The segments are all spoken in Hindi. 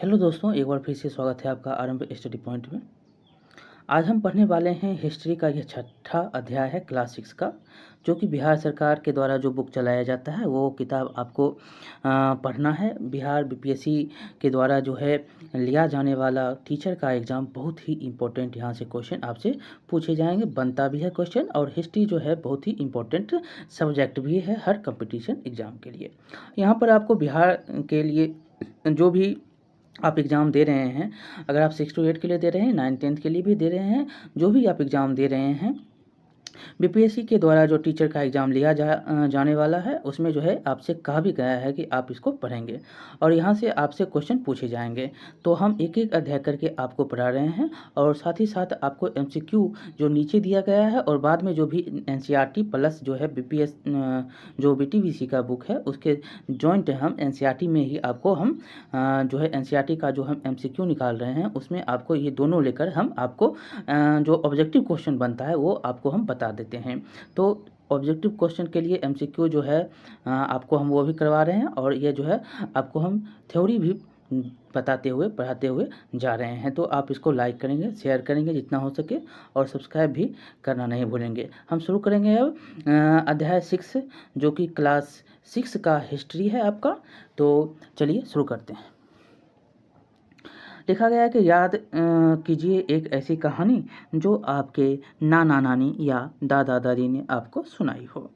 हेलो दोस्तों, एक बार फिर से स्वागत है आपका आरंभ स्टडी पॉइंट में। आज हम पढ़ने वाले हैं हिस्ट्री का यह छठा अध्याय है क्लास 6 का, जो कि बिहार सरकार के द्वारा जो बुक चलाया जाता है वो किताब आपको पढ़ना है। बिहार बीपीएससी के द्वारा जो है लिया जाने वाला टीचर का एग्ज़ाम बहुत ही इम्पोर्टेंट यहाँ से क्वेश्चन आपसे पूछे जाएंगे, बनता भी है क्वेश्चन। और हिस्ट्री जो है बहुत ही इम्पोर्टेंट सब्जेक्ट भी है हर कंपटीशन एग्ज़ाम के लिए। यहाँ पर आपको बिहार के लिए जो भी आप एग्ज़ाम दे रहे हैं, अगर आप 6 to 8 के लिए दे रहे हैं, 9 10th के लिए भी दे रहे हैं, जो भी आप एग्ज़ाम दे रहे हैं, बीपीएससी के द्वारा जो टीचर का एग्ज़ाम लिया जाने वाला है, उसमें जो है आपसे कहा भी गया है कि आप इसको पढ़ेंगे और यहाँ से आपसे क्वेश्चन पूछे जाएंगे। तो हम एक एक अध्याय करके आपको पढ़ा रहे हैं और साथ ही साथ आपको एमसीक्यू जो नीचे दिया गया है और बाद में जो भी एनसीईआरटी प्लस जो है बीपीएस जो बीटीबीसी का बुक है उसके जॉइंट हम एनसीईआरटी में ही आपको हम जो है एनसीईआरटी का जो हम एमसीक्यू निकाल रहे हैं उसमें आपको ये दोनों लेकर हम आपको जो ऑब्जेक्टिव क्वेश्चन बनता है वो आपको हम बता देते हैं। तो ऑब्जेक्टिव क्वेश्चन के लिए एमसीक्यू जो है आपको हम वो भी करवा रहे हैं और ये जो है आपको हम थ्योरी भी बताते हुए पढ़ाते हुए जा रहे हैं। तो आप इसको लाइक करेंगे, शेयर करेंगे जितना हो सके और सब्सक्राइब भी करना नहीं भूलेंगे। हम शुरू करेंगे अब अध्याय 6 जो कि क्लास 6 का हिस्ट्री है आपका। तो चलिए शुरू करते हैं। लिखा गया है कि याद कीजिए एक ऐसी कहानी जो आपके नाना नानी या दादा दादी ने आपको सुनाई हो।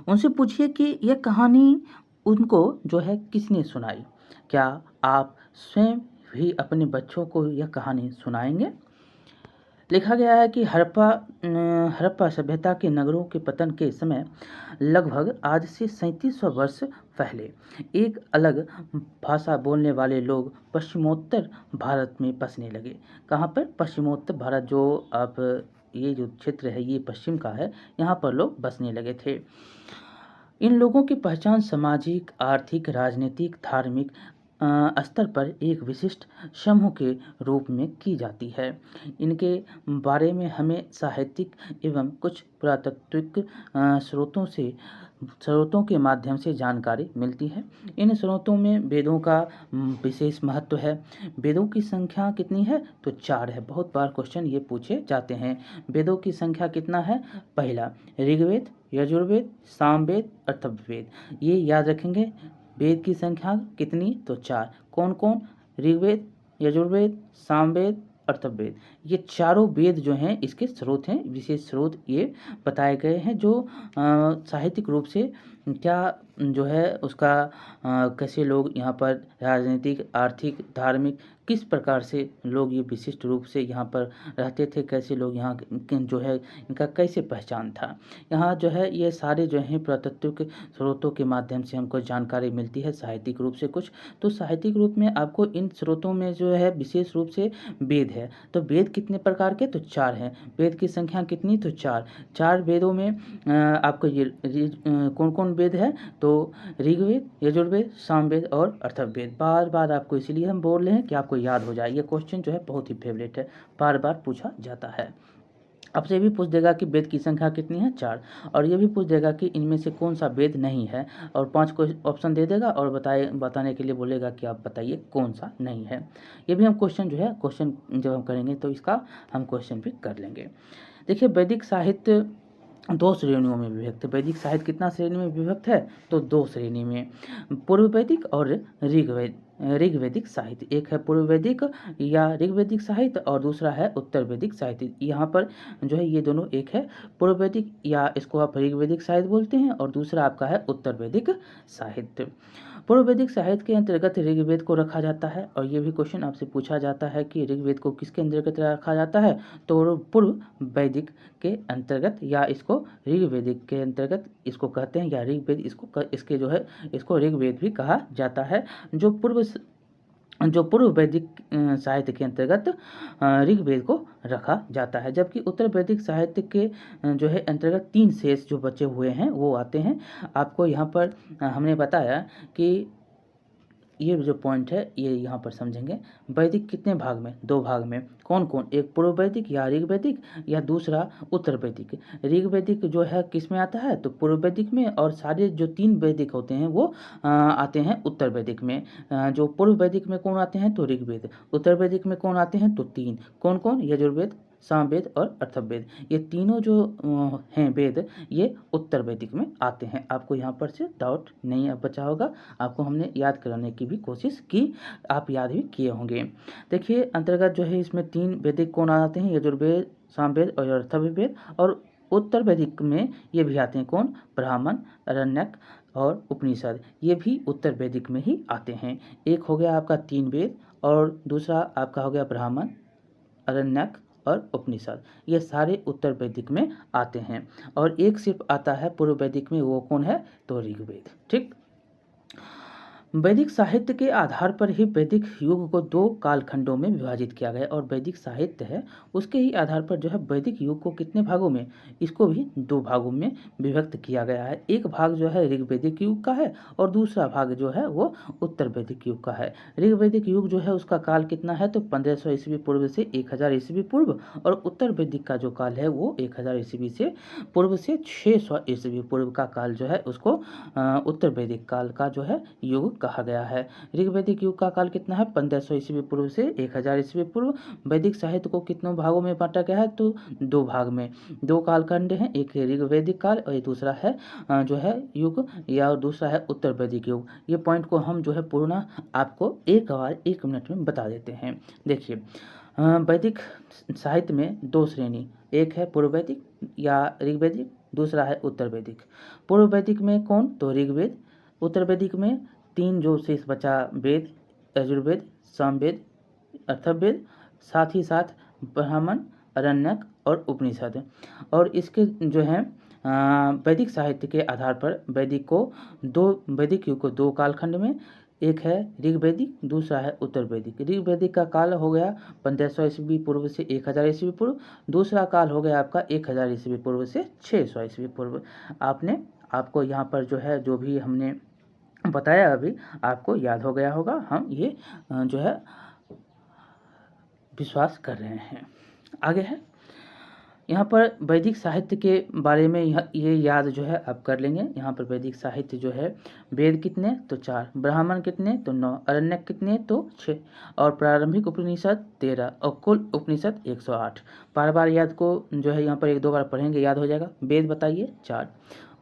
उनसे पूछिए कि यह कहानी उनको जो है किसने सुनाई। क्या आप स्वयं भी अपने बच्चों को यह कहानी सुनाएंगे। लिखा गया है कि हड़प्पा सभ्यता के नगरों के पतन के समय लगभग आज से 3700 वर्ष पहले एक अलग भाषा बोलने वाले लोग पश्चिमोत्तर भारत में बसने लगे। कहाँ पर? पश्चिमोत्तर भारत, जो आप ये जो क्षेत्र है ये पश्चिम का है, यहाँ पर लोग बसने लगे थे। इन लोगों की पहचान सामाजिक, आर्थिक, राजनीतिक, धार्मिक स्तर पर एक विशिष्ट समूह के रूप में की जाती है। इनके बारे में हमें साहित्यिक एवं कुछ पुरातात्विक स्रोतों के माध्यम से जानकारी मिलती है। इन स्रोतों में वेदों का विशेष महत्व है। वेदों की संख्या कितनी है? तो 4 है। बहुत बार क्वेश्चन ये पूछे जाते हैं। वेदों की संख्या कितना है? पहला ऋग्वेद, यजुर्वेद, सामवेद, अथर्ववेद। ये याद रखेंगे। वेद की संख्या कितनी? तो 4। कौन कौन? ऋग्वेद, यजुर्वेद, सामवेद, अथर्ववेद। ये चारों वेद जो हैं इसके स्रोत हैं, विशेष स्रोत ये बताए गए हैं जो साहित्यिक रूप से क्या जो है उसका कैसे लोग यहाँ पर राजनीतिक, आर्थिक, धार्मिक किस प्रकार से लोग ये विशिष्ट रूप से यहाँ पर रहते थे, कैसे लोग यहाँ जो है इनका कैसे पहचान था। यहाँ जो है ये सारे जो हैं पुरातात्विक स्रोतों के माध्यम से हमको जानकारी मिलती है, साहित्यिक रूप से कुछ। तो साहित्यिक रूप में आपको इन स्रोतों में जो है विशेष रूप से वेद है। तो वेद कितने प्रकार के? तो 4 हैं। वेद की संख्या कितनी? तो 4। 4 वेदों में आपको ये कौन कौन वेद है? तो ऋग्वेद, यजुर्वेद, सामवेद और अथर्ववेद। बार बार आपको इसलिए हम बोल रहे हैं कि आपको याद हो जाए। ये क्वेश्चन जो है बहुत ही फेवरेट है, बार बार पूछा जाता है। आपसे ये भी पूछ देगा कि वेद की संख्या कितनी है? 4। और ये भी पूछ देगा कि इनमें से कौन सा वेद नहीं है, और 5 को ऑप्शन दे देगा और बताने के लिए बोलेगा कि आप बताइए कौन सा नहीं है। ये भी हम क्वेश्चन जो है क्वेश्चन जब हम करेंगे तो इसका हम क्वेश्चन भी कर लेंगे। देखिए, वैदिक साहित्य 2 श्रेणियों में विभक्त है। वैदिक साहित्य कितना श्रेणी में विभक्त है? तो 2 श्रेणी में, पूर्व वैदिक और ऋग्वैदिक साहित्य। एक है पूर्व वैदिक या ऋग्वैदिक साहित्य और दूसरा है उत्तर वैदिक साहित्य। यहाँ पर जो है ये दोनों एक है, पूर्व वैदिक या इसको आप ऋग्वैदिक साहित्य बोलते हैं और दूसरा आपका है उत्तर वैदिक साहित्य। पूर्व वैदिक साहित्य के अंतर्गत ऋग्वेद को रखा जाता है। और ये भी क्वेश्चन आपसे पूछा जाता है कि ऋग्वेद को किसके अंतर्गत रखा जाता है? तो पूर्व वैदिक के अंतर्गत, या इसको ऋग्वेदिक के अंतर्गत इसको कहते हैं, या ऋग्वेद इसके जो है इसको ऋग्वेद भी कहा जाता है, जो पूर्व वैदिक साहित्य के अंतर्गत ऋग्वेद को रखा जाता है। जबकि उत्तर वैदिक साहित्य के जो है अंतर्गत 3 शेष जो बचे हुए हैं वो आते हैं। आपको यहाँ पर हमने बताया कि ये जो पॉइंट है ये यहाँ पर समझेंगे। वैदिक कितने भाग में? 2 भाग में। कौन कौन? एक पूर्व वैदिक या ऋग वैदिक, या दूसरा उत्तर वैदिक। ऋग वैदिक जो है किस में आता है? तो पूर्व वैदिक में, और सारे जो 3 वैदिक होते हैं वो आते हैं उत्तर वैदिक में। जो पूर्व वैदिक में कौन आते हैं? तो ऋग्वेद। उत्तर वैदिक में कौन आते हैं? तो 3। कौन कौन? यजुर्वेद, सामवेद और अथर्ववेद। ये तीनों जो हैं वेद, ये उत्तर वैदिक में आते हैं। आपको यहाँ पर से डाउट नहीं बचा होगा, आपको हमने याद कराने की भी कोशिश की, आप याद भी किए होंगे। देखिए अंतर्गत जो है इसमें 3 वैदिक कौन आते हैं? यजुर्वेद, सामवेद और अथर्ववेद। और उत्तर वैदिक में ये भी आते हैं कौन? ब्राह्मण, आरण्यक और उपनिषद। ये भी उत्तर वैदिक में ही आते हैं। एक हो गया आपका 3 वेद, और दूसरा आपका हो गया ब्राह्मण, आरण्यक और उपनिषद। ये सारे उत्तर वैदिक में आते हैं। और एक सिर्फ आता है पूर्व वैदिक में, वो कौन है? तो ऋग्वेद। ठीक। वैदिक साहित्य के आधार पर ही वैदिक युग को 2 कालखंडों में विभाजित किया गया, और वैदिक साहित्य है उसके ही आधार पर जो है वैदिक युग को कितने भागों में? इसको भी 2 भागों में विभक्त किया गया है। एक भाग जो है ऋग्वैदिक युग का है, और दूसरा भाग जो है वो उत्तर वैदिक युग का है। ऋग्वैदिक युग जो है उसका काल कितना है? तो 1500 ईस्वी पूर्व से 1000 ईस्वी पूर्व, और उत्तर वैदिक का जो काल है वो 1000 ईस्वी से पूर्व से 600 ईस्वी पूर्व का काल जो है उसको उत्तर वैदिक काल का जो है युग कहा गया है। ऋग्वैदिक युग का काल कितना है? 1500 ईस्वी पूर्व से 1000 ईस्वी पूर्व। वैदिक साहित्य को कितनों भागों में बांटा गया है? तो 2 भाग में। 2 कालखंड हैं, एक है ऋग्वैदिक काल और दूसरा है जो है युग, या दूसरा है उत्तर वैदिक युग। ये पॉइंट को हम जो है पूर्ण आपको एक बार 1 मिनट में बता देते हैं। देखिए वैदिक साहित्य में 2 श्रेणी, एक है पूर्व वैदिक या ऋग्वैदिक, दूसरा है उत्तर वैदिक। पूर्व वैदिक में कौन? तो ऋग्वेद। उत्तर वैदिक में 3 जो शेष बचा वेद, यजुर्वेद, सामवेद, अथर्ववेद, साथ ही साथ ब्राह्मण, आरण्यक और उपनिषद। और इसके जो है वैदिक साहित्य के आधार पर वैदिक युग को 2 कालखंड में, एक है ऋग्वैदिक, दूसरा है उत्तर वैदिक। ऋग्वैदिक का काल हो गया 1500 ईस्वी पूर्व से 1000 ईस्वी पूर्व, दूसरा काल हो गया आपका 1000 ईस्वी पूर्व से 600 ईस्वी पूर्व। आपको यहाँ पर जो है जो भी हमने बताया अभी आपको याद हो गया होगा, हम ये जो है विश्वास कर रहे हैं। आगे है यहाँ पर वैदिक साहित्य के बारे में ये याद जो है आप कर लेंगे। यहाँ पर वैदिक साहित्य जो है वेद कितने? तो 4, ब्राह्मण कितने? तो 9, आरण्यक कितने? तो 6, और प्रारंभिक उपनिषद 13, और कुल उपनिषद 108। बार बार याद को जो है यहाँ पर 1-2 बार पढ़ेंगे याद हो जाएगा। वेद बताइए 4,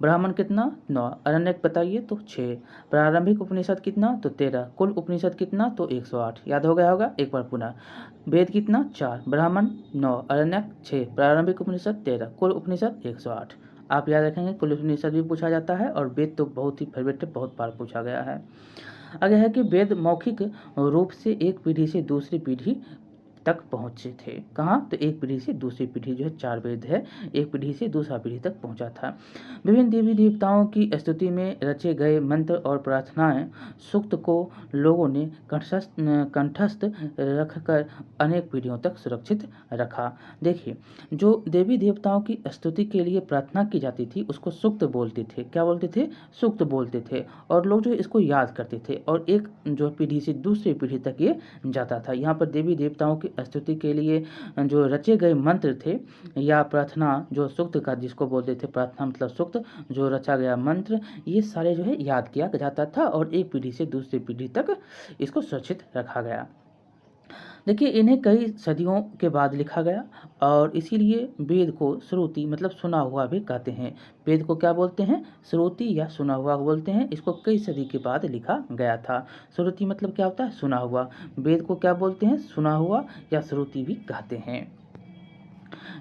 ब्राह्मण कितना? 9, आरण्यक बताइए तो 6, प्रारंभिक उपनिषद कितना? तो 13, कुल उपनिषद कितना? तो 108। याद हो गया होगा। एक बार पुनः, वेद कितना? 4, ब्राह्मण 9, आरण्यक 6, प्रारंभिक उपनिषद 13, कुल उपनिषद 108। आप याद रखेंगे, कुल उपनिषद भी पूछा जाता है, और वेद तो बहुत ही फेवरेट है, बहुत बार पूछा गया है। आगे है कि वेद मौखिक रूप से एक पीढ़ी से दूसरी पीढ़ी तक पहुँचे थे। कहाँ? तो एक पीढ़ी से दूसरी पीढ़ी जो है 4 वेद है, एक पीढ़ी से दूसरा पीढ़ी तक पहुँचा था। विभिन्न देवी देवताओं की स्तुति में रचे गए मंत्र और प्रार्थनाएं सूक्त को लोगों ने कंठस्थ रखकर अनेक पीढ़ियों तक सुरक्षित रखा। देखिए जो देवी देवताओं की स्तुति के लिए प्रार्थना की जाती थी उसको सूक्त बोलते थे। क्या बोलते थे? सूक्त बोलते थे, और लोग जो इसको याद करते थे, और एक जो पीढ़ी से दूसरी पीढ़ी तक ये जाता था। यहाँ पर देवी देवताओं की स्तुति के लिए जो रचे गए मंत्र थे या प्रार्थना, जो सूक्त का जिसको बोलते थे, प्रार्थना मतलब सूक्त, जो रचा गया मंत्र, ये सारे जो है याद किया जाता था, और एक पीढ़ी से दूसरी पीढ़ी तक इसको सुरक्षित रखा गया। देखिए इन्हें कई सदियों के बाद लिखा गया, और इसीलिए वेद को श्रुति मतलब सुना हुआ भी कहते हैं। वेद को क्या बोलते हैं? श्रुति या सुना हुआ बोलते हैं। इसको कई सदी के बाद लिखा गया था। श्रुति मतलब क्या होता है? सुना हुआ। वेद को क्या बोलते हैं? सुना हुआ या श्रुति भी कहते हैं।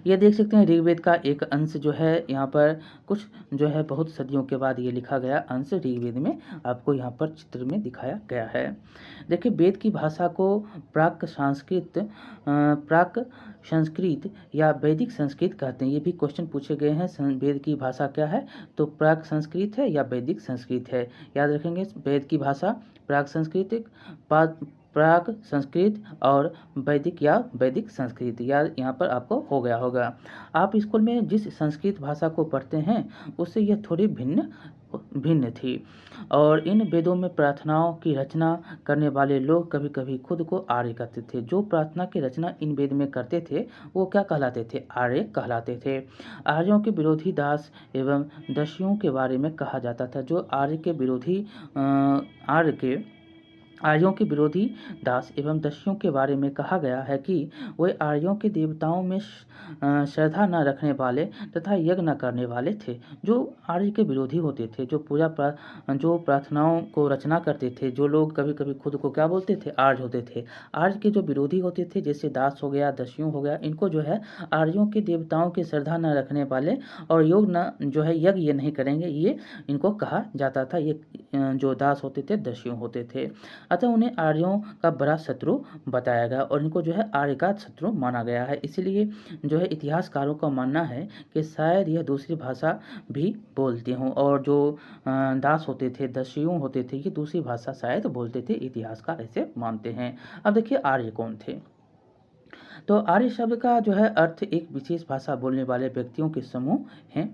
ये देख सकते हैं ऋग्वेद का एक अंश जो है यहाँ पर कुछ जो है बहुत सदियों के बाद ये लिखा गया अंश ऋग्वेद में आपको यहाँ पर चित्र में दिखाया गया है। देखिए वेद की भाषा को प्राक संस्कृत या वैदिक संस्कृत कहते हैं। ये भी क्वेश्चन पूछे गए हैं। वेद की भाषा क्या है? तो प्राक संस्कृत है या वैदिक संस्कृत है। याद रखेंगे वेद की भाषा प्राक संस्कृत प्राक संस्कृत और वैदिक या वैदिक संस्कृत, या यहाँ पर आपको हो गया होगा। आप स्कूल में जिस संस्कृत भाषा को पढ़ते हैं उससे यह थोड़ी भिन्न भिन्न थी। और इन वेदों में प्रार्थनाओं की रचना करने वाले लोग कभी कभी खुद को आर्य कहते थे। जो प्रार्थना की रचना इन वेद में करते थे वो क्या कहलाते थे? आर्य कहलाते थे। आर्यों के विरोधी दास एवं दस्युओं के बारे में कहा जाता था। जो आर्य के विरोधी आर्यों के विरोधी दास एवं दस्युओं के बारे में कहा गया है कि वे आर्यों के देवताओं में श्रद्धा न रखने वाले तथा यज्ञ न करने वाले थे। जो आर्य के विरोधी होते थे, जो प्रार्थनाओं को रचना करते थे, जो लोग कभी कभी खुद को क्या बोलते थे? आर्य होते थे। आर्य के जो विरोधी होते थे, जैसे दास हो गया, दस्यु हो गया, इनको जो है आर्यों के देवताओं की श्रद्धा न रखने वाले और योग न जो है यज्ञ ये नहीं करेंगे, ये इनको कहा जाता था। ये जो दास होते थे, दस्यु होते थे। अतः उन्हें आर्यों का बड़ा शत्रु बताया गया और इनको जो है आर्य का शत्रु माना गया है। इसलिए जो है इतिहासकारों का मानना है कि शायद यह दूसरी भाषा भी बोलते हों, और जो दास होते थे, दस्यु होते थे, ये दूसरी भाषा शायद बोलते थे। इतिहासकार ऐसे मानते हैं। अब देखिए आर्य कौन थे। तो आर्य शब्द का जो है अर्थ एक विशेष भाषा बोलने वाले व्यक्तियों के समूह हैं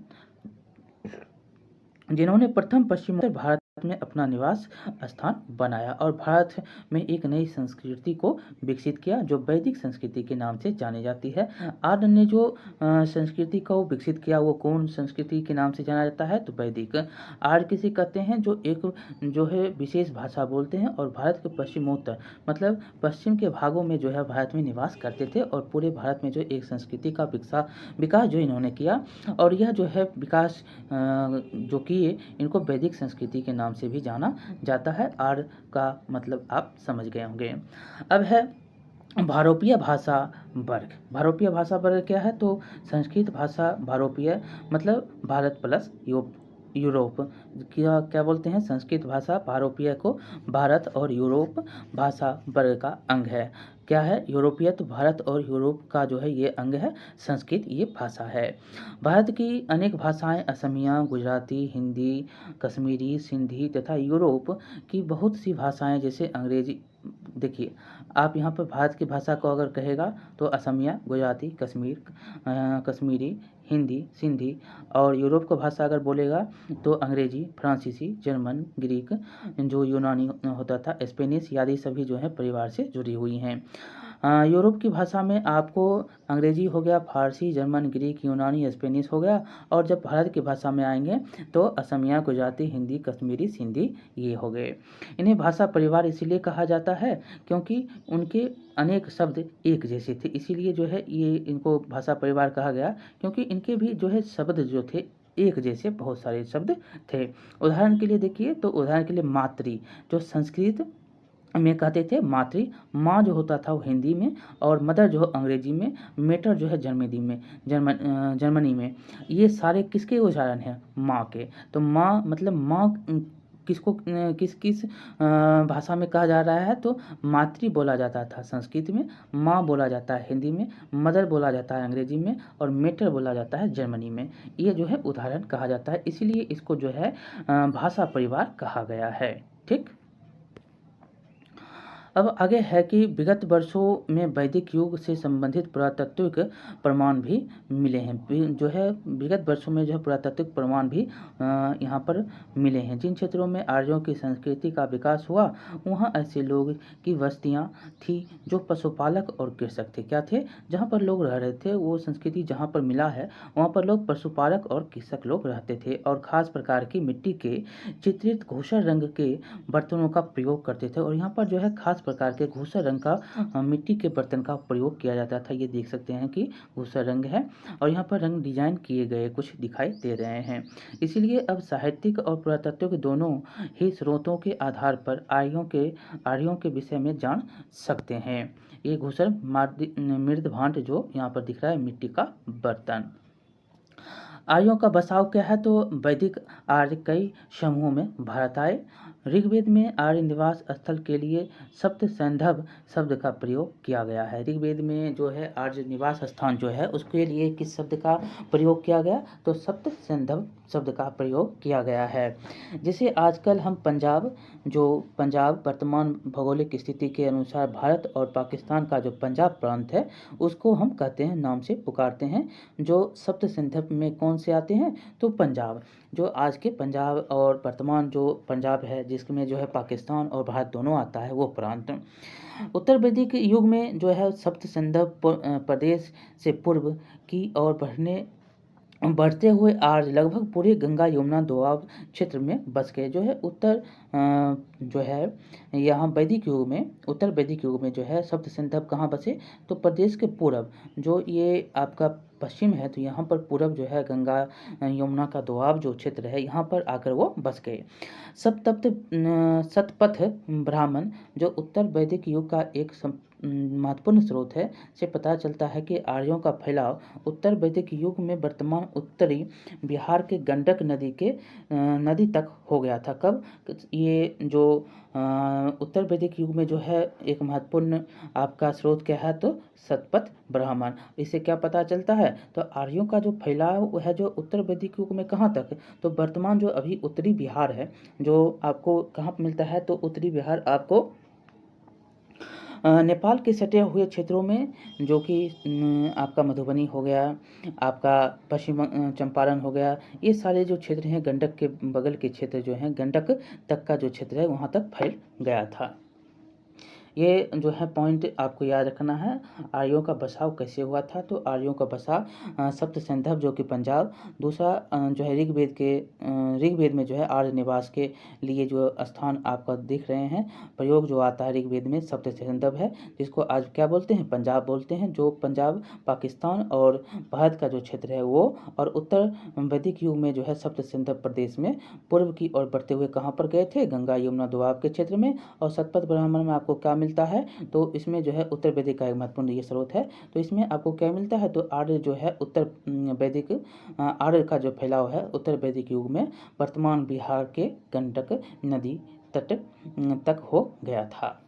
जिन्होंने प्रथम पश्चिम उत्तर भारत में अपना निवास स्थान बनाया और भारत में एक नई संस्कृति को विकसित किया जो वैदिक संस्कृति के नाम से जानी जाती है। आर्य ने जो संस्कृति को विकसित किया वो कौन संस्कृति के नाम से जाना जाता है? तो वैदिक। आर्य किसे कहते हैं? जो एक जो है विशेष भाषा बोलते हैं और भारत के पश्चिमोत्तर मतलब पश्चिम के भागों में जो है भारत में निवास करते थे और पूरे भारत में जो एक संस्कृति का विकास जो इन्होंने किया, और यह जो है विकास जो किए, इनको वैदिक संस्कृति के नाम से भी जाना जाता है। आर्य का मतलब आप समझ गए होंगे। अब है भारोपीय भाषा वर्ग। भारोपीय भाषा वर्ग क्या है? तो संस्कृत भाषा भारोपीय मतलब भारत प्लस यूरोप क्या बोलते हैं? संस्कृत भाषा भारोपीय को भारत और यूरोप भाषा वर्ग का अंग है। क्या है? यूरोपीय। तो भारत और यूरोप का जो है ये अंग है संस्कृत, ये भाषा है। भारत की अनेक भाषाएं असमिया, गुजराती, हिंदी, कश्मीरी, सिंधी तथा यूरोप की बहुत सी भाषाएं जैसे अंग्रेजी। देखिए आप यहाँ पर भारत की भाषा को अगर कहेगा तो असमिया, गुजराती, कश्मीरी, हिंदी, सिंधी, और यूरोप का भाषा अगर बोलेगा तो अंग्रेजी, फ्रांसीसी, जर्मन, ग्रीक, जो यूनानी होता था, स्पेनिश आदि सभी जो है परिवार से जुड़ी हुई हैं। यूरोप की भाषा में आपको अंग्रेजी हो गया, फारसी, जर्मन, ग्रीक, यूनानी, स्पेनिश हो गया, और जब भारत की भाषा में आएंगे तो असमिया, गुजराती, हिंदी, कश्मीरी, सिंधी ये हो गए। इन्हें भाषा परिवार इसीलिए कहा जाता है क्योंकि उनके अनेक शब्द एक जैसे थे, इसीलिए जो है ये इनको भाषा परिवार कहा गया, क्योंकि इनके भी जो है शब्द जो थे एक जैसे बहुत सारे शब्द थे। उदाहरण के लिए देखिए, तो उदाहरण के लिए मातृ जो संस्कृत में कहते थे मातृ, माँ जो होता था वो हिंदी में, और मदर जो अंग्रेजी में, मेटर जो है जर्मनी में। ये सारे किसके उच्चारण हैं? माँ के। तो माँ मतलब माँ किसको किस किस भाषा में कहा जा रहा है? तो मातृ बोला जाता था संस्कृत में, माँ बोला जाता है हिंदी में, मदर बोला जाता है अंग्रेजी में, और मेटर बोला जाता है जर्मनी में। ये जो है उदाहरण कहा जाता है, इसीलिए इसको जो है भाषा परिवार कहा गया है। ठीक। अब आगे है कि विगत वर्षों में वैदिक युग से संबंधित पुरातात्विक प्रमाण भी मिले हैं। जो है विगत वर्षों में जो है पुरातात्विक प्रमाण भी यहाँ पर मिले हैं। जिन क्षेत्रों में आर्यों की संस्कृति का विकास हुआ वहाँ ऐसे लोग की बस्तियाँ थी जो पशुपालक और कृषक थे। क्या थे? जहाँ पर लोग रह रहे थे, वो संस्कृति जहाँ पर मिला है वहाँ पर लोग पशुपालक और कृषक लोग रहते थे, और खास प्रकार की मिट्टी के चित्रित घूसर रंग के बर्तनों का प्रयोग करते थे। और यहाँ पर जो है खास प्रकार के घूसर रंग का मिट्टी के बर्तन का प्रयोग किया जाता था। ये देख सकते हैं कि घूसर रंग है, और यहाँ पर रंग डिजाइन किए गए कुछ दिखाई दे रहे हैं। इसीलिए अब साहित्यिक और पुरातत्व दोनों ही स्रोतों के आधार पर आर्यों के विषय में जान सकते हैं। ये घूसर मृदभांड जो यहाँ पर दिख रहा है, मिट्टी का बर्तन। आर्यों का बसाव क्या है? तो वैदिक आर्य कई समूहों में भारत आए। ऋग्वेद में आर्य निवास स्थल के लिए सप्त सैंधव शब्द का प्रयोग किया गया है। ऋग्वेद में जो है आर्य निवास स्थान जो है उसके लिए किस शब्द का प्रयोग किया गया, तो सप्त सैंधव शब्द का प्रयोग किया गया है। जिसे आजकल हम पंजाब वर्तमान भौगोलिक स्थिति के अनुसार भारत और पाकिस्तान का जो पंजाब प्रांत है उसको हम कहते हैं, नाम से पुकारते हैं। जो सप्त सैंधव में कौन से आते हैं, तो पंजाब, जो आज के पंजाब और वर्तमान जो पंजाब है जिसमें जो है पाकिस्तान और भारत दोनों आता है वो प्रांत। उत्तर वैदिक युग में जो है सप्त सैंधव प्रदेश से पूर्व की ओर बढ़ते हुए आर्य लगभग पूरे गंगा यमुना दोआब क्षेत्र में बस गए। जो है जो है यहाँ वैदिक युग में, उत्तर वैदिक युग में जो है सप्त सैंधव कहाँ बसे, तो प्रदेश के पूर्व, जो ये आपका पश्चिम है तो यहाँ पर पूर्व जो है गंगा यमुना का दोआब जो क्षेत्र है यहाँ पर आकर वो बस गए। शतपथ ब्राह्मण जो उत्तर वैदिक युग का एक महत्वपूर्ण स्रोत है, से पता चलता है कि आर्यों का फैलाव उत्तर वैदिक युग में वर्तमान उत्तरी बिहार के गंडक नदी तक हो गया था। कब, ये जो उत्तर वैदिक युग में जो है एक महत्वपूर्ण आपका स्रोत क्या है, तो शतपथ ब्राह्मण। इससे क्या पता चलता है, तो आर्यों का जो फैलाव है जो उत्तर वैदिक युग में कहाँ तक, तो वर्तमान जो अभी उत्तरी बिहार है, जो आपको कहाँ पर मिलता है, तो उत्तरी बिहार आपको नेपाल के सटे हुए क्षेत्रों में, जो कि आपका मधुबनी हो गया, आपका पश्चिम चंपारण हो गया, ये सारे जो क्षेत्र हैं गंडक के बगल के क्षेत्र जो हैं, गंडक तक का जो क्षेत्र है वहाँ तक फैल गया था। ये जो है पॉइंट आपको याद रखना है। आर्यों का बसाव कैसे हुआ था, तो आर्यों का बसाव सप्त सैंधव जो कि पंजाब, दूसरा जो है ऋग्वेद में जो है आर्य निवास के लिए जो स्थान आपका दिख रहे हैं, प्रयोग जो आता है ऋग्वेद में सप्त सैंधव है, जिसको आज क्या बोलते हैं, पंजाब बोलते हैं। जो पंजाब पाकिस्तान और भारत का जो क्षेत्र है वो, और उत्तर वैदिक युग में जो है सप्त सैंधव प्रदेश में पूर्व की ओर बढ़ते हुए कहाँ पर गए थे, गंगा यमुना दोआब के क्षेत्र में। और शतपथ ब्राह्मण में आपको क्या मिलता है, तो इसमें जो है उत्तर वैदिक का एक महत्वपूर्ण ये स्रोत है। तो इसमें आपको क्या मिलता है, तो आर्य जो है उत्तर वैदिक आर्य का जो फैलाव है उत्तर वैदिक युग में वर्तमान बिहार के गंडक नदी तट तक हो गया था।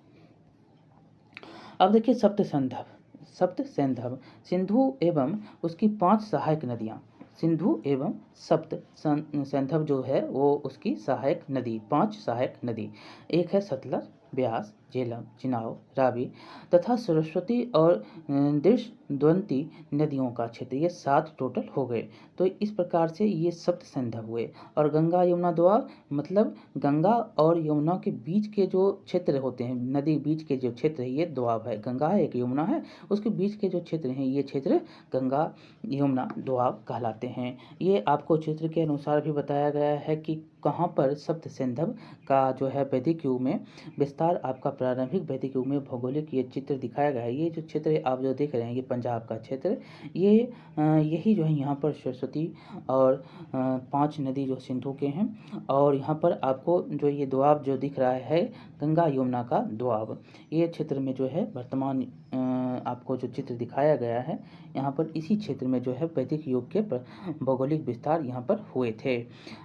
अब देखिए सप्त सैंधव सिंधु एवं उसकी 5 सहायक नदियाँ, सिंधु एवं सप्त सैंधव जो है वो उसकी सहायक नदी, 5 सहायक नदी, एक है सतलज, ब्यास, झेलम, चिनाब, रावी तथा सरस्वती और दृष्टद्वंती नदियों का क्षेत्र, ये 7 टोटल हो गए। तो इस प्रकार से ये सप्त सैंधव हुए। और गंगा यमुना दोआब मतलब गंगा और यमुना के बीच के जो क्षेत्र होते हैं, नदी बीच के जो क्षेत्र है ये दोआब है। गंगा है, एक यमुना है, उसके बीच के जो क्षेत्र हैं ये क्षेत्र गंगा यमुना दोआब कहलाते हैं। ये आपको चित्र के अनुसार भी बताया गया है कि कहाँ पर सप्त सैंधव का जो है वैदिक युग में विस्तार, आपका प्रारंभिक वैदिक युग में भौगोलिक ये चित्र दिखाया गया है। ये जो चित्र आप जो देख रहे हैं ये पंजाब का क्षेत्र, ये यही जो है यहाँ पर सरस्वती और 5 नदी जो सिंधु के हैं, और यहाँ पर आपको जो ये दोआब जो दिख रहा है गंगा यमुना का दोआब, ये क्षेत्र में जो है वर्तमान आपको जो चित्र दिखाया गया है यहाँ पर इसी क्षेत्र में जो है वैदिक युग के भौगोलिक विस्तार यहाँ पर हुए थे।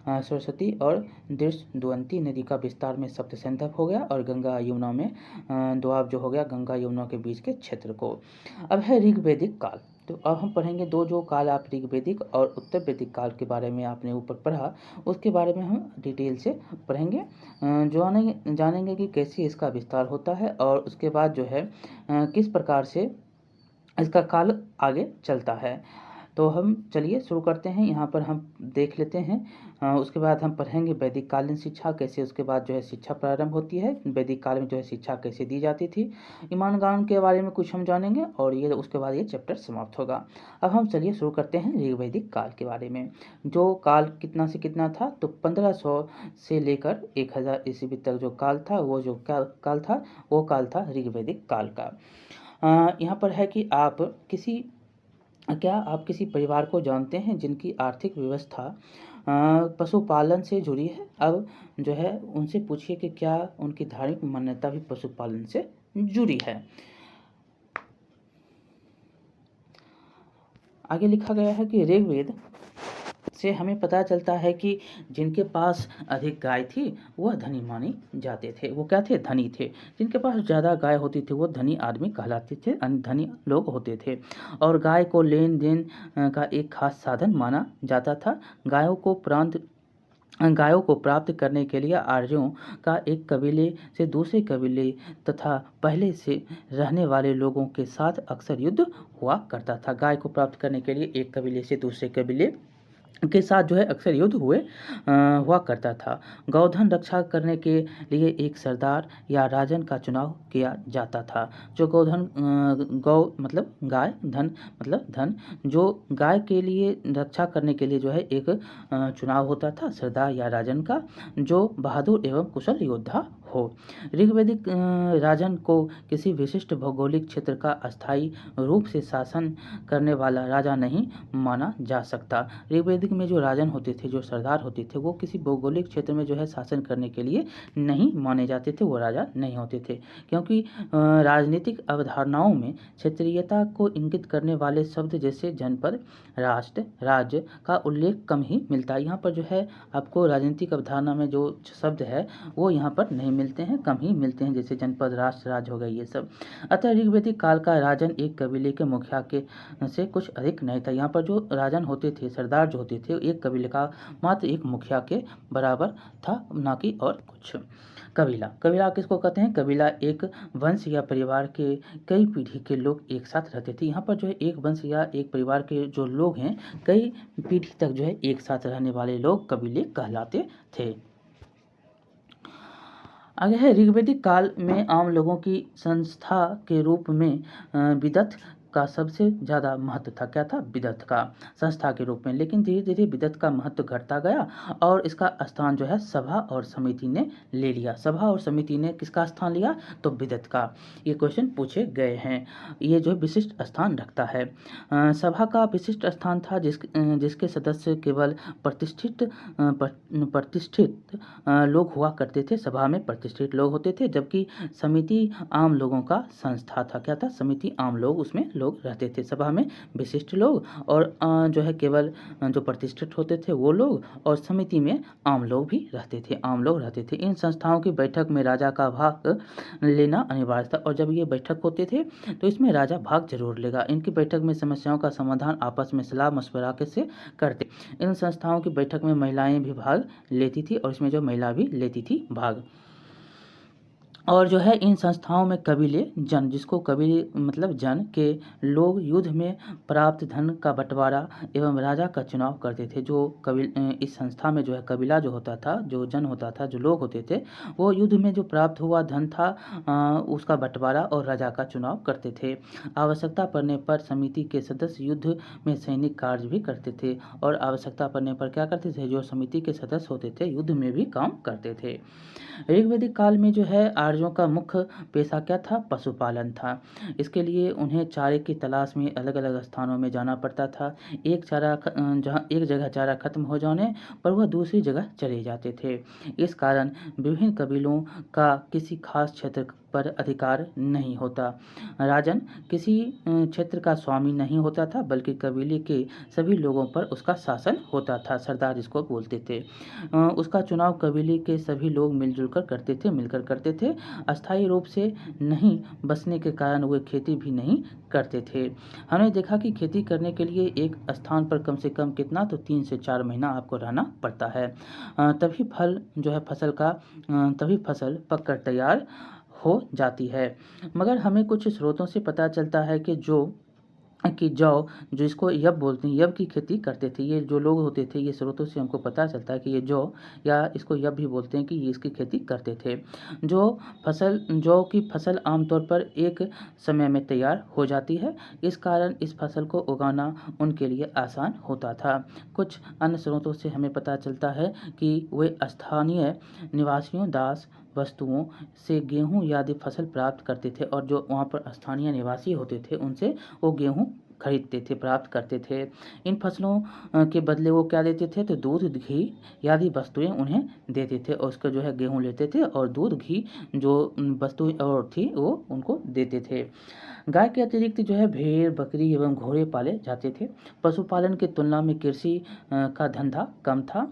सरस्वती और दृष्टद्वंती नदी का विस्तार में सप्त सैंधव हो गया, और गंगा यमुना में दोआब जो हो गया गंगा यमुना के बीच के क्षेत्र को। अब है ऋग्वैदिक काल। तो अब हम पढ़ेंगे दो जो काल आप ऋग्वैदिक और उत्तर वैदिक काल के बारे में आपने ऊपर पढ़ा, उसके बारे में हम डिटेल से पढ़ेंगे, जानेंगे कि कैसे इसका विस्तार होता है, और उसके बाद जो है किस प्रकार से इसका काल आगे चलता है। तो हम चलिए शुरू करते हैं। यहाँ पर हम देख लेते हैं, उसके बाद हम पढ़ेंगे वैदिक कालीन शिक्षा कैसे, उसके बाद जो है शिक्षा प्रारंभ होती है, वैदिक काल में जो है शिक्षा कैसे दी जाती थी, ईमान गान के बारे में कुछ हम जानेंगे, और ये उसके बाद ये चैप्टर समाप्त होगा। अब हम चलिए शुरू करते हैं ऋग्वैदिक काल के बारे में। जो काल कितना से कितना था, तो 1500 से लेकर 1000 ईस्वी तक जो काल था, वो जो काल था वो काल था ऋग्वैदिक काल का। यहाँ पर है कि क्या आप किसी परिवार को जानते हैं जिनकी आर्थिक व्यवस्था पशुपालन से जुड़ी है। अब जो है उनसे पूछिए कि क्या उनकी धार्मिक मान्यता भी पशुपालन से जुड़ी है। आगे लिखा गया है कि ऋग्वेद से हमें पता चलता है कि जिनके पास अधिक गाय थी वह धनी माने जाते थे। वो क्या थे? धनी थे। जिनके पास ज़्यादा गाय होती थी वो धनी आदमी कहलाते थे, धनी लोग होते थे। और गाय को लेन देन का एक खास साधन माना जाता था। गायों को प्राप्त करने के लिए आर्यों का एक कबीले से दूसरे कबीले तथा पहले से रहने वाले लोगों के साथ अक्सर युद्ध हुआ करता था। गाय को प्राप्त करने के लिए एक कबीले से दूसरे कबीले के साथ जो है अक्सर युद्ध हुआ करता था। गौधन रक्षा करने के लिए एक सरदार या राजन का चुनाव किया जाता था। जो गौ मतलब गाय, धन मतलब धन, जो गाय के लिए रक्षा करने के लिए जो है एक चुनाव होता था सरदार या राजन का, जो बहादुर एवं कुशल योद्धा हो। ऋग्वैदिक राजन को किसी विशिष्ट भौगोलिक क्षेत्र का अस्थायी रूप से शासन करने वाला राजा नहीं माना जा सकता। ऋग्वैदिक में जो राजन होते थे, जो सरदार होते थे, वो किसी भौगोलिक क्षेत्र में जो है शासन करने के लिए नहीं माने जाते थे, वो राजा नहीं होते थे। क्योंकि राजनीतिक अवधारणाओं में क्षेत्रीयता को इंगित करने वाले शब्द जैसे जनपद, राष्ट्र, राज्य का उल्लेख कम ही मिलता है। यहाँ पर जो है आपको राजनीतिक अवधारणा में जो शब्द है वो यहाँ पर नहीं मिलते हैं, कम ही मिलते हैं, जैसे जनपद, राष्ट्र, राज्य हो गए ये सब। अतः ऋग्वैदिक काल का राजन एक कबीले के मुखिया के से कुछ अधिक नहीं था। यहाँ पर जो राजन होते थे, सरदार जो होते थे, एक कबीले का मात्र एक मुखिया के बराबर था, ना कि और कुछ। कबीला किसको कहते हैं? कबीला एक वंश या परिवार के कई पीढ़ी के लोग एक साथ रहते थे। यहाँ पर जो है एक वंश या एक परिवार के जो लोग हैं, कई पीढ़ी तक जो है एक साथ रहने वाले लोग कबीले कहलाते थे। आगे है, ऋग्वैदिक काल में आम लोगों की संस्था के रूप में विदत का सबसे ज़्यादा महत्व था। क्या था? विदत का संस्था के रूप में। लेकिन धीरे धीरे विदत का महत्व घटता गया और इसका स्थान जो है सभा और समिति ने ले लिया। सभा और समिति ने किसका स्थान लिया? तो विदत का। ये क्वेश्चन पूछे गए हैं। ये जो विशिष्ट स्थान रखता है। सभा का विशिष्ट स्थान था जिसके सदस्य केवल प्रतिष्ठित लोग हुआ करते थे। सभा में प्रतिष्ठित लोग होते थे, जबकि समिति आम लोगों का संस्था था। क्या था? समिति आम लोग, उसमें लोग रहते थे। सभा में विशिष्ट लोग और जो है केवल जो प्रतिष्ठित होते थे वो लोग, और समिति में आम लोग भी रहते थे, आम लोग रहते थे। इन संस्थाओं की बैठक में राजा का भाग लेना अनिवार्य था, और जब ये बैठक होते थे तो इसमें राजा भाग जरूर लेगा। इनकी बैठक में समस्याओं का समाधान आपस में सलाह मशवरा से करते। इन संस्थाओं की बैठक में महिलाएं भी भाग लेती थी, और इसमें जो महिला भी लेती थी भाग। और जो है इन संस्थाओं में कबीले जन, जिसको कबीले मतलब जन के लोग युद्ध में प्राप्त धन का बंटवारा एवं राजा का चुनाव करते थे। जो इस संस्था में जो है कबीला जो होता था, जो जन होता था, जो लोग होते थे, वो युद्ध में जो प्राप्त हुआ धन था उसका बंटवारा और राजा का चुनाव करते थे। आवश्यकता पड़ने पर समिति के सदस्य युद्ध में सैनिक कार्य भी करते थे, और आवश्यकता पड़ने पर क्या करते थे? जो समिति के सदस्य होते थे युद्ध में भी काम करते थे। ऋग्वैदिक काल में जो है आर्यों का मुख्य पेशा क्या था? पशुपालन था। इसके लिए उन्हें चारे की तलाश में अलग अलग स्थानों में जाना पड़ता था। जहाँ एक जगह चारा खत्म हो जाने पर वह दूसरी जगह चले जाते थे। इस कारण विभिन्न कबीलों का किसी खास क्षेत्र पर अधिकार नहीं होता। राजन किसी क्षेत्र का स्वामी नहीं होता था, बल्कि कबीले के सभी लोगों पर उसका शासन होता था। सरदार जिसको बोलते थे। उसका चुनाव कबीले के सभी लोग मिलजुल कर करते थे, मिलकर करते थे। अस्थायी रूप से नहीं बसने के कारण वे खेती भी नहीं करते थे। हमने देखा कि खेती करने के लिए एक स्थान पर कम से कम कितना, तो 3 से 4 महीना आपको रहना पड़ता है। तभी फसल पककर तैयार हो जाती है। मगर हमें कुछ स्रोतों से पता चलता है कि जौ, जो इसको यब बोलते हैं, यब की खेती करते थे ये जो लोग होते थे। ये स्रोतों से हमको पता चलता है कि ये जौ, या इसको यब भी बोलते हैं, कि ये इसकी खेती करते थे। जौ की फसल आमतौर पर एक समय में तैयार हो जाती है। इस कारण इस फसल को उगाना उनके लिए आसान होता था। कुछ अन्य स्रोतों से हमें पता चलता है कि वे स्थानीय निवासियों, दास वस्तुओं से गेहूं आदि फसल प्राप्त करते थे, और जो वहाँ पर स्थानीय निवासी होते थे उनसे वो गेहूं खरीदते थे, प्राप्त करते थे। इन फसलों के बदले वो क्या देते थे, तो दूध, घी आदि वस्तुएं उन्हें देते थे, और उसका जो है गेहूँ लेते थे और दूध, घी जो वस्तुएं और थी वो उनको देते थे। गाय के अतिरिक्त जो है भेड़, बकरी एवं घोड़े पाले जाते थे। पशुपालन की तुलना में कृषि का धंधा कम था,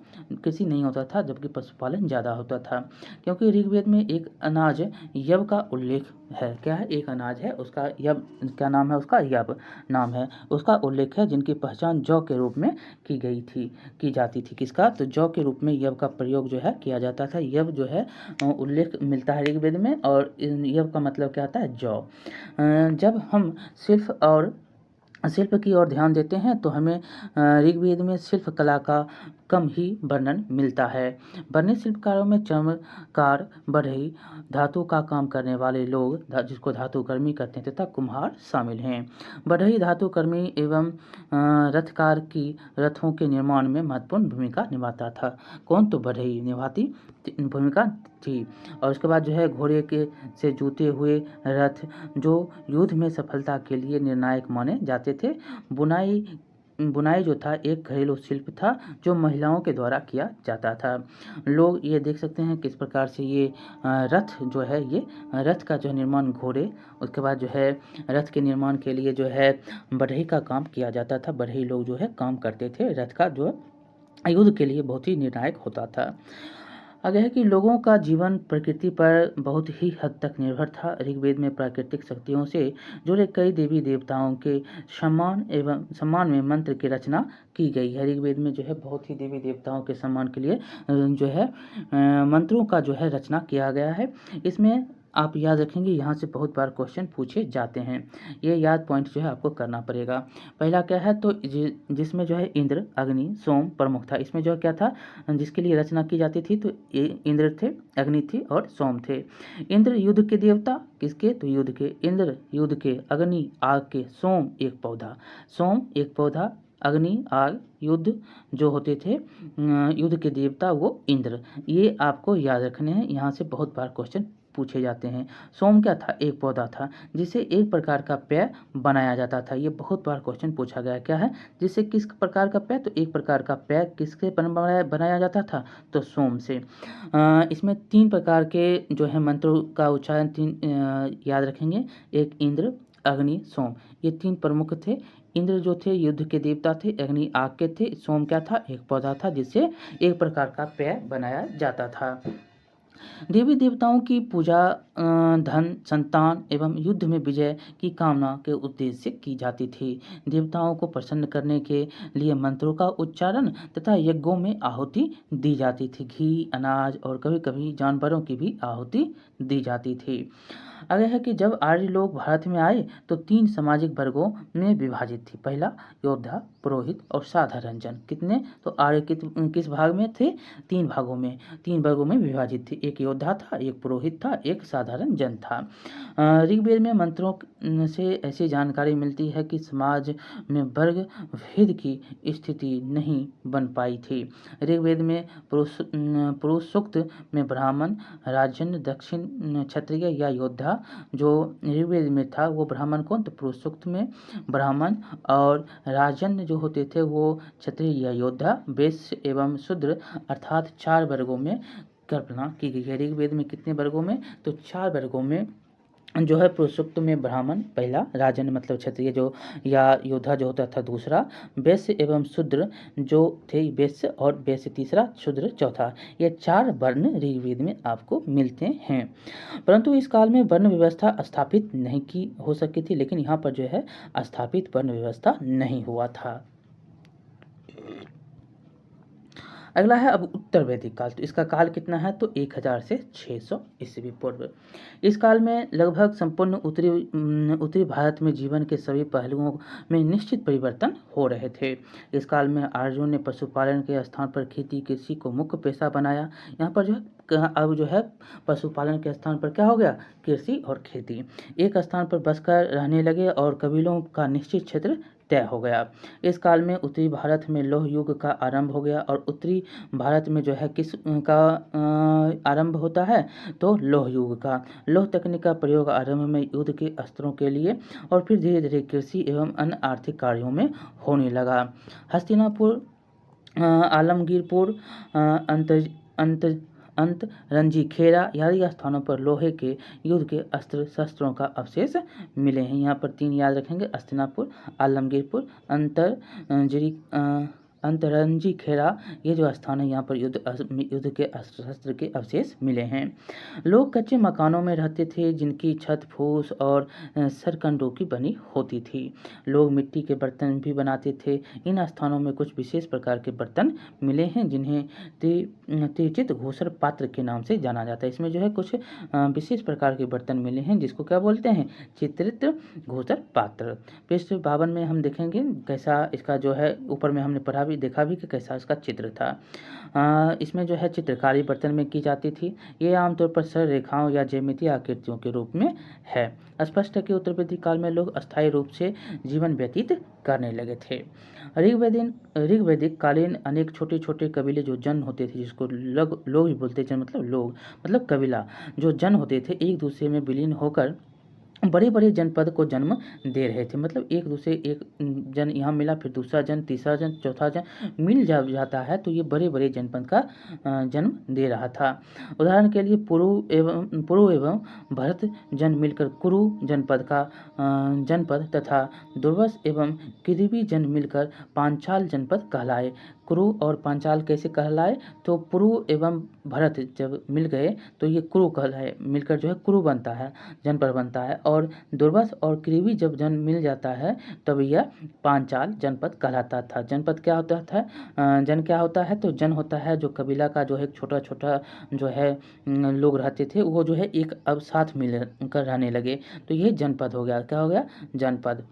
कृषि नहीं होता था, जबकि पशुपालन ज़्यादा होता था। क्योंकि ऋग्वेद में एक अनाज यव का उल्लेख है। क्या है? एक अनाज है, उसका यव, क्या नाम है उसका? यव नाम है, उसका उल्लेख है, जिनकी पहचान जौ के रूप में की जाती थी। किसका? तो जौ के रूप में यव का प्रयोग जो है किया जाता था। यव जो है उल्लेख मिलता है ऋग्वेद में, और यव का मतलब क्या आता है? जौ। जब हम शिल्प की ओर ध्यान देते हैं तो हमें ऋग्वेद में शिल्प कला का कम ही वर्णन मिलता है। वर्णित शिल्पकारों में चर्मकार, बढ़ई, धातु का काम करने वाले लोग, जिसको धातुकर्मी कहते हैं, तथा कुम्हार शामिल हैं। बढ़ई धातुकर्मी एवं रथकार की रथों के निर्माण में महत्वपूर्ण भूमिका निभाता था। कौन? तो बढ़ई निभाती भूमिका थी। और उसके बाद जो है घोड़े के से जुते हुए रथ, जो युद्ध में सफलता के लिए निर्णायक माने जाते थे। बुनाई जो था एक घरेलू शिल्प था, जो महिलाओं के द्वारा किया जाता था। लोग ये देख सकते हैं किस प्रकार से ये रथ जो है, ये रथ का जो निर्माण घोड़े, उसके बाद जो है रथ के निर्माण के लिए जो है बढ़ई का काम किया जाता था। बढ़ई लोग जो है काम करते थे। रथ का जो युद्ध के लिए बहुत ही निर्णायक होता था। आगे है कि लोगों का जीवन प्रकृति पर बहुत ही हद तक निर्भर था। ऋग्वेद में प्राकृतिक शक्तियों से जुड़े कई देवी देवताओं के सम्मान में मंत्र की रचना की गई है। ऋग्वेद में जो है बहुत ही देवी देवताओं के सम्मान के लिए जो है मंत्रों का जो है रचना किया गया है। इसमें आप याद रखेंगे, यहाँ से बहुत बार क्वेश्चन पूछे जाते हैं। ये याद पॉइंट जो है आपको करना पड़ेगा। पहला क्या है, तो जिसमें जो है इंद्र, अग्नि, सोम प्रमुख था। इसमें जो क्या था, जिसके लिए रचना की जाती थी, तो इंद्र थे, अग्नि थी और सोम थे। इंद्र युद्ध के देवता, किसके? तो युद्ध के। इंद्र युद्ध के, अग्नि आग के, सोम एक पौधा। सोम एक पौधा, अग्नि, आग, युद्ध जो होते थे, युद्ध के देवता वो इंद्र। ये आपको याद रखने हैं, यहाँ से बहुत बार क्वेश्चन पूछे जाते हैं। सोम क्या था? एक पौधा था, जिसे एक प्रकार का पेय बनाया जाता था। ये बहुत बार क्वेश्चन पूछा गया। क्या है? जिससे किस प्रकार का पेय? तो एक प्रकार का पेय किससे बनाया जाता था? तो सोम से। इसमें 3 प्रकार के जो है मंत्रों का उच्चारण 3 याद रखेंगे। एक इंद्र, अग्नि, सोम, ये 3 प्रमुख थे। इंद्र जो थे युद्ध के देवता थे, अग्नि आग के थे, सोम क्या था? एक पौधा था, जिससे एक प्रकार का पेय बनाया जाता था। देवी देवताओं की पूजा धन, संतान एवं युद्ध में विजय की कामना के उद्देश्य से की जाती थी। देवताओं को प्रसन्न करने के लिए मंत्रों का उच्चारण तथा यज्ञों में आहुति दी जाती थी। घी, अनाज और कभी कभी जानवरों की भी आहुति दी जाती थी। आगे है कि जब आर्य लोग भारत में आए तो 3 सामाजिक वर्गों में विभाजित थी। पहला योद्धा, पुरोहित और साधारण जन। कितने? तो आर्य किस भाग में थे? 3 भागों में, 3 वर्गों में विभाजित थे। एक योद्धा था, एक पुरोहित था, एक साधारण जन था। ऋग्वेद में मंत्रों से ऐसी जानकारी मिलती है कि समाज में वर्ग भेद की स्थिति नहीं बन पाई थी। ऋग्वेद में पुरुष सूक्त में ब्राह्मण, राजन, दक्षिण क्षत्रिय या योद्धा जो ऋग्वेद में था वो ब्राह्मण कौन? तो पुरुष सूक्त में ब्राह्मण, और राजन जो होते थे वो क्षत्रिय या योद्धा, वैश्य एवं शूद्र, अर्थात 4 वर्गों में कल्पना की गई है। ऋग्वेद में कितने वर्गों में? तो 4 वर्गों में जो है। पुरुष सूक्त में ब्राह्मण पहला, राजन मतलब क्षत्रिय जो या योद्धा जो होता था दूसरा, वैश्य एवं शूद्र जो थे वैश्य, और वैश्य तीसरा, शूद्र चौथा। ये 4 वर्ण ऋग्वेद में आपको मिलते हैं। परंतु इस काल में वर्ण व्यवस्था स्थापित नहीं की हो सकी थी, लेकिन यहाँ पर जो है स्थापित वर्ण व्यवस्था नहीं हुआ था। अगला है अब उत्तर वैदिक काल। तो इसका काल कितना है? तो 1000 से 600 ईस्वी पूर्व। इस काल में लगभग संपूर्ण उत्तरी भारत में जीवन के सभी पहलुओं में निश्चित परिवर्तन हो रहे थे। इस काल में आर्यों ने पशुपालन के स्थान पर खेती कृषि को मुख्य पेशा बनाया। यहाँ पर जो है अब जो है पशुपालन के स्थान पर क्या हो गया? कृषि और खेती। एक स्थान पर बसकर रहने लगे और कबीलों का निश्चित क्षेत्र तय हो गया। इस काल में उत्तरी भारत में लौह युग का आरंभ हो गया और उत्तरी भारत में जो है किस का आरंभ होता है, तो लौह युग का। लौह तकनीक का प्रयोग आरंभ में युद्ध के अस्त्रों के लिए और फिर धीरे धीरे कृषि एवं अन्य आर्थिक कार्यों में होने लगा। हस्तिनापुर, आलमगीरपुर, अंत अंत अंतरंजी, खेड़ा आदि स्थानों पर लोहे के युद्ध के अस्त्र शस्त्रों का अवशेष मिले हैं। यहाँ पर 3 याद रखेंगे: हस्तिनापुर, आलमगीरपुर, अंतरंजी, खेड़ा, ये जो स्थान है यहाँ पर युद्ध के अस्त्र शस्त्र के अवशेष मिले हैं। लोग कच्चे मकानों में रहते थे जिनकी छत फूस और सरकंडों की बनी होती थी। लोग मिट्टी के बर्तन भी बनाते थे। इन स्थानों में कुछ विशेष प्रकार के बर्तन मिले हैं जिन्हें त्रिचित घोषर पात्र के नाम से जाना जाता है। इसमें जो है कुछ विशेष प्रकार के बर्तन मिले हैं जिसको क्या बोलते हैं, चित्रित घोषर पात्र। पृष्ठ 52 में हम देखेंगे कैसा इसका जो है, ऊपर में हमने पढ़ा भी देखा भी कि कैसा इसका चित्र था। इसमें जो है चित्रकारी बर्तन में की जाती थी। ये आमतौर पर सरल रेखाओं या ज्यामितीय आकृतियों के रूप में है। स्पष्ट है कि उत्तर वैदिक काल में लोग अस्थायी रूप से जीवन व्यतीत करने लगे थे। ऋग्वैदिक कालीन अनेक छोटे छोटे कबीले जो जन होते थे, जिसको लोग भी बोलते थे, मतलब लोग मतलब कबीला, जो जन होते थे एक दूसरे में विलीन होकर बड़े बड़े जनपद को जन्म दे रहे थे। मतलब एक दूसरे, एक जन यहाँ मिला, फिर दूसरा जन, तीसरा जन, चौथा जन मिल जाता है, तो ये बड़े बड़े जनपद का जन्म दे रहा था। उदाहरण के लिए पुरु एवं भरत जन मिलकर कुरु जनपद का जनपद तथा दुर्वस एवं किदिबी जन मिलकर पांचाल जनपद कहलाए। कुरु और पांचाल कैसे कहलाए, तो पुरु एवं भरत जब मिल गए तो ये कुरु कहलाए, मिलकर जो है कुरु बनता है, जनपद बनता है। और दुर्वस और किरीबी जब जन मिल जाता है तब यह पांचाल जनपद कहलाता था। जनपद क्या होता था, जन क्या होता है, तो जन होता है जो कबीला का जो है छोटा छोटा जो है लोग रहते थे, वो जो है एक अब साथ मिल कर रहने लगे, तो ये जनपद हो गया। क्या हो गया, जनपद।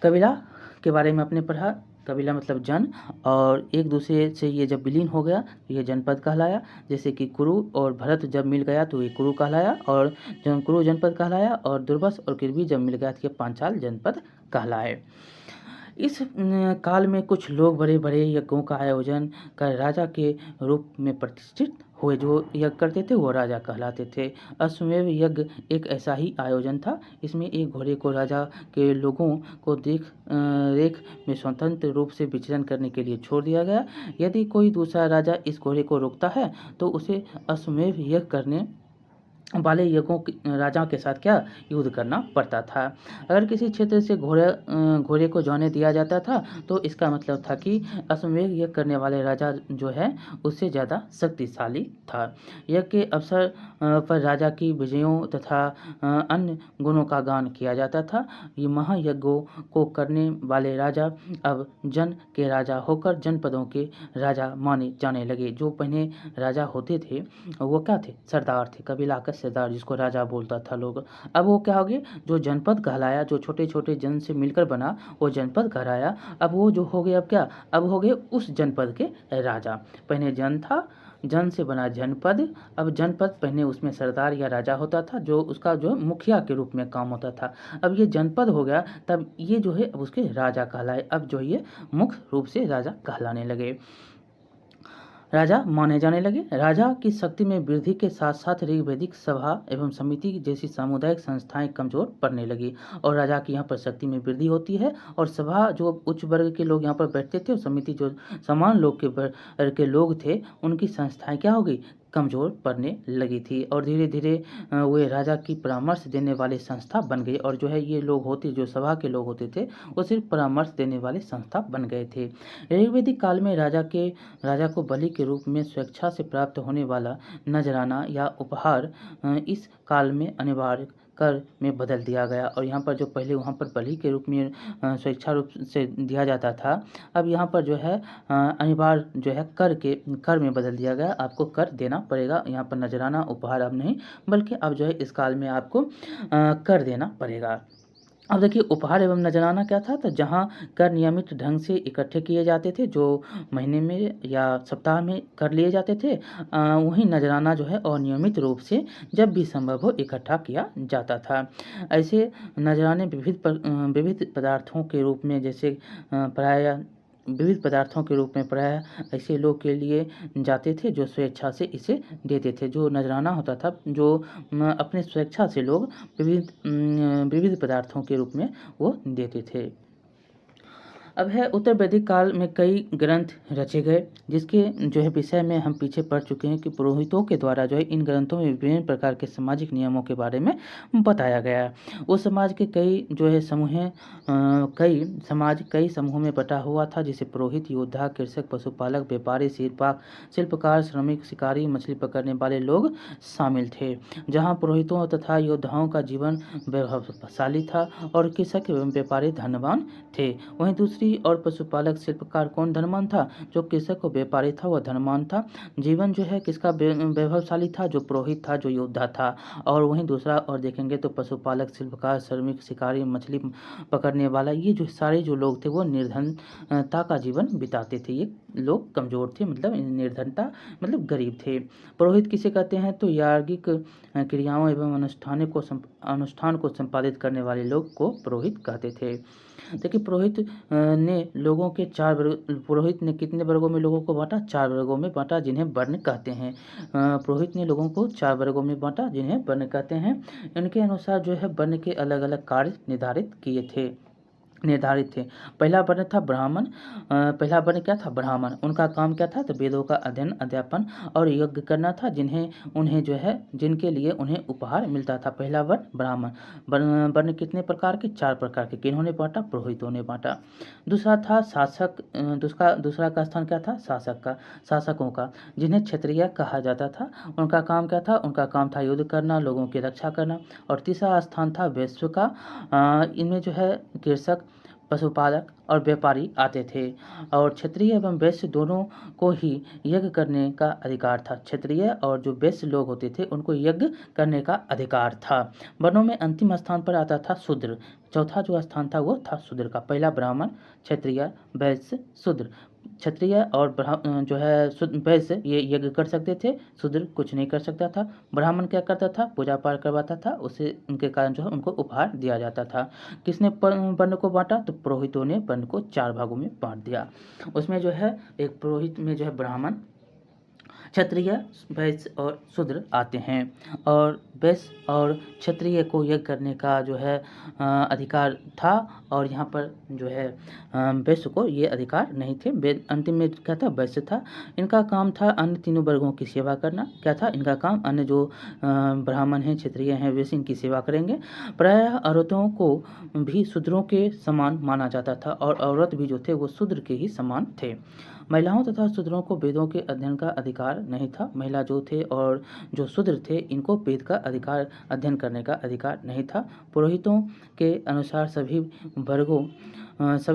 कबीला के बारे में आपने पढ़ा, कबीला मतलब जन, और एक दूसरे से ये जब विलीन हो गया तो ये जनपद कहलाया। जैसे कि कुरु और भरत जब मिल गया तो ये कुरु कहलाया और कुरु जनपद कहलाया, और दुर्वस और किरबी जब मिल गया तो ये पांचाल जनपद कहलाए। इस काल में कुछ लोग बड़े बड़े यज्ञों का आयोजन कर राजा के रूप में प्रतिष्ठित हुए। जो यज्ञ करते थे वो राजा कहलाते थे। अश्वमेध यज्ञ एक ऐसा ही आयोजन था। इसमें एक घोड़े को राजा के लोगों को रेख में स्वतंत्र रूप से विचरण करने के लिए छोड़ दिया गया। यदि कोई दूसरा राजा इस घोड़े को रोकता है तो उसे अश्वमेध यज्ञ करने वाले राजाओं के साथ क्या युद्ध करना पड़ता था। अगर किसी क्षेत्र से घोड़े को जाने दिया जाता था तो इसका मतलब था कि अश्वमेध यज्ञ करने वाले राजा जो है उससे ज़्यादा शक्तिशाली था। यज्ञ के अवसर पर राजा की विजयों तथा अन्य गुणों का गान किया जाता था। ये महायज्ञों को करने वाले राजा अब जन के राजा होकर जनपदों के राजा माने जाने लगे। जो पहले राजा होते थे वो क्या थे, सरदार थे, कबीला का सरदार, जिसको राजा बोलता था लोग। अब वो क्या हो गए, जो जनपद कहलाया, जो छोटे छोटे जन से मिलकर बना वो जनपद कहलाया। अब वो जो हो गए, अब क्या, अब हो गए उस जनपद के राजा। पहले जन था, जन से बना जनपद। अब जनपद पहले उसमें सरदार या राजा होता था जो उसका जो मुखिया के रूप में काम होता था। अब ये जनपद हो गया, तब ये जो है अब उसके राजा कहलाए। अब जो ये मुख्य रूप से राजा कहलाने लगे, राजा माने जाने लगे। राजा की शक्ति में वृद्धि के साथ साथ ऋग्वैदिक सभा एवं समिति जैसी सामुदायिक संस्थाएं कमजोर पड़ने लगी और राजा की यहाँ पर शक्ति में वृद्धि होती है। और सभा जो उच्च वर्ग के लोग यहाँ पर बैठते थे और समिति जो समान लोग के लोग थे उनकी संस्थाएं क्या हो गई, कमज़ोर पड़ने लगी थी। और धीरे धीरे वे राजा की परामर्श देने वाले संस्था बन गए। और जो है ये लोग होते, जो सभा के लोग होते थे वो सिर्फ परामर्श देने वाले संस्था बन गए थे। ऋग्वैदिक काल में राजा को बलि के रूप में स्वेच्छा से प्राप्त होने वाला नजराना या उपहार इस काल में अनिवार्य कर में बदल दिया गया। और यहाँ पर जो पहले वहाँ पर बलि के रूप में स्वेच्छा रूप से दिया जाता था, अब यहाँ पर जो है अनिवार्य जो है कर में बदल दिया गया। आपको कर देना पड़ेगा। यहाँ पर नजराना उपहार अब नहीं, बल्कि अब जो है इस काल में आपको कर देना पड़ेगा। अब देखिए उपहार एवं नजराना क्या था, तो जहाँ कर नियमित ढंग से इकट्ठे किए जाते थे, जो महीने में या सप्ताह में कर लिए जाते थे, वहीं नजराना जो है अनियमित रूप से जब भी संभव हो इकट्ठा किया जाता था। ऐसे नजराने विविध पदार्थों के रूप में, जैसे प्रायः विविध पदार्थों के रूप में प्रायः ऐसे लोग के लिए जाते थे जो स्वेच्छा से इसे देते थे। जो नजराना होता था, जो अपने स्वेच्छा से लोग विविध पदार्थों के रूप में वो देते थे। अब है उत्तर वैदिक काल में कई ग्रंथ रचे गए, जिसके जो है विषय में हम पीछे पढ़ चुके हैं कि पुरोहितों के द्वारा जो है इन ग्रंथों में विभिन्न प्रकार के सामाजिक नियमों के बारे में बताया गया है। उस समाज के कई जो है कई समूहों में बटा हुआ था, जैसे पुरोहित, योद्धा, कृषक, पशुपालक, व्यापारी, शिल्पकार, श्रमिक, शिकारी, मछली पकड़ने वाले लोग शामिल थे। जहाँ पुरोहितों तथा योद्धाओं का जीवन वैभवशाली था और कृषक एवं व्यापारी धनवान थे, वहीं दूसरी और पशुपालक शिल्पकार कौन धनवान था, जो कृषक और व्यापारी था वह धनवान था। जीवन जो है किसका वैभवशाली था, जो पुरोहित था, जो योद्धा था। और वहीं दूसरा और देखेंगे तो पशुपालक, शिल्पकार, श्रमिक, शिकारी, मछली पकड़ने वाला, ये जो सारे जो लोग थे वो निर्धनता का जीवन बिताते थे। ये लोग कमजोर थे, मतलब निर्धनता मतलब गरीब थे। पुरोहित किसे कहते हैं, तो यार्गिक क्रियाओं एवं अनुष्ठान को संपादित करने वाले लोग को पुरोहित कहते थे। देखिए पुरोहित ने कितने वर्गों में लोगों को बांटा, 4 वर्गों में बांटा, जिन्हें वर्ण कहते हैं। पुरोहित ने लोगों को 4 वर्गों में बांटा, जिन्हें वर्ण कहते हैं। इनके अनुसार जो है वर्ण के अलग अलग कार्य निर्धारित थे। पहला वर्ण था ब्राह्मण। पहला वर्ण क्या था, ब्राह्मण। उनका काम क्या था, तो वेदों का अध्ययन, अध्यापन और यज्ञ करना था, जिनके लिए उन्हें उपहार मिलता था। पहला वर्ण ब्राह्मण। वर्ण कितने प्रकार के, 4 प्रकार के। किन्होंने बांटा, पुरोहितों ने बांटा। दूसरा था शासक। दूसरा का स्थान क्या था, शासकों का, जिन्हें क्षत्रिय कहा जाता था। उनका काम क्या था, उनका काम था युद्ध करना, लोगों की रक्षा करना। और तीसरा स्थान था वैश्य का। इनमें जो है कृषक, पशुपालक और व्यापारी आते थे। और क्षत्रिय एवं वैश्य दोनों को ही यज्ञ करने का अधिकार था। क्षत्रिय और जो वैश्य लोग होते थे उनको यज्ञ करने का अधिकार था। वर्णों में अंतिम स्थान पर आता था शूद्र। चौथा जो स्थान था वो था शूद्र का। पहला ब्राह्मण, क्षत्रिय, वैश्य, शूद्र। क्षत्रिय और वैश्य ये यज्ञ कर सकते थे, शूद्र कुछ नहीं कर सकता था। ब्राह्मण क्या करता था, पूजा पाठ करवाता था, उसे उनके कारण जो है उनको उपहार दिया जाता था। किसने वर्ण को बांटा, तो पुरोहितों ने वर्ण को 4 भागों में बांट दिया। उसमें जो है एक पुरोहित में जो है ब्राह्मण, क्षत्रिय, वैश्य और शूद्र आते हैं। और वैश्य और क्षत्रिय को यज्ञ करने का जो है अधिकार था, और यहाँ पर जो है वैश्य को ये अधिकार नहीं थे। अंतिम में क्या था, वैश्य था। इनका काम था अन्य तीनों वर्गों की सेवा करना। क्या था इनका काम, अन्य जो ब्राह्मण हैं, क्षत्रिय हैं, वैश्य इनकी सेवा करेंगे। प्रायः औरतों को भी शूद्रों के समान माना जाता था, और औरत भी जो थे वो शूद्र के ही समान थे। महिलाओं तथा शूद्रों को वेदों के अध्ययन का अधिकार नहीं था। महिला जो थे और जो शूद्र थे, इनको वेद का अध्ययन करने का अधिकार नहीं था। पुरोहितों के अनुसार सभी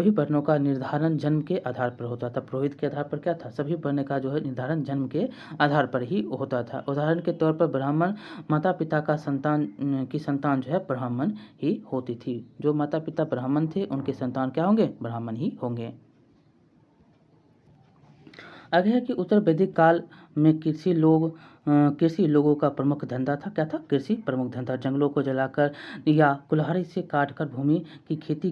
वर्णों का निर्धारण जन्म के आधार पर होता था। पुरोहित के आधार पर क्या था, सभी वर्ण का जो है निर्धारण जन्म के आधार पर ही होता था। उदाहरण के तौर पर ब्राह्मण माता पिता की संतान जो है ब्राह्मण ही होती थी। जो माता पिता ब्राह्मण थे उनके संतान क्या होंगे, ब्राह्मण ही होंगे। आगे है कि उत्तर वैदिक काल में कृषि लोगों का प्रमुख धंधा था। क्या था, कृषि प्रमुख धंधा। जंगलों को जलाकर या कुल्हाड़ी से काटकर भूमि को खेती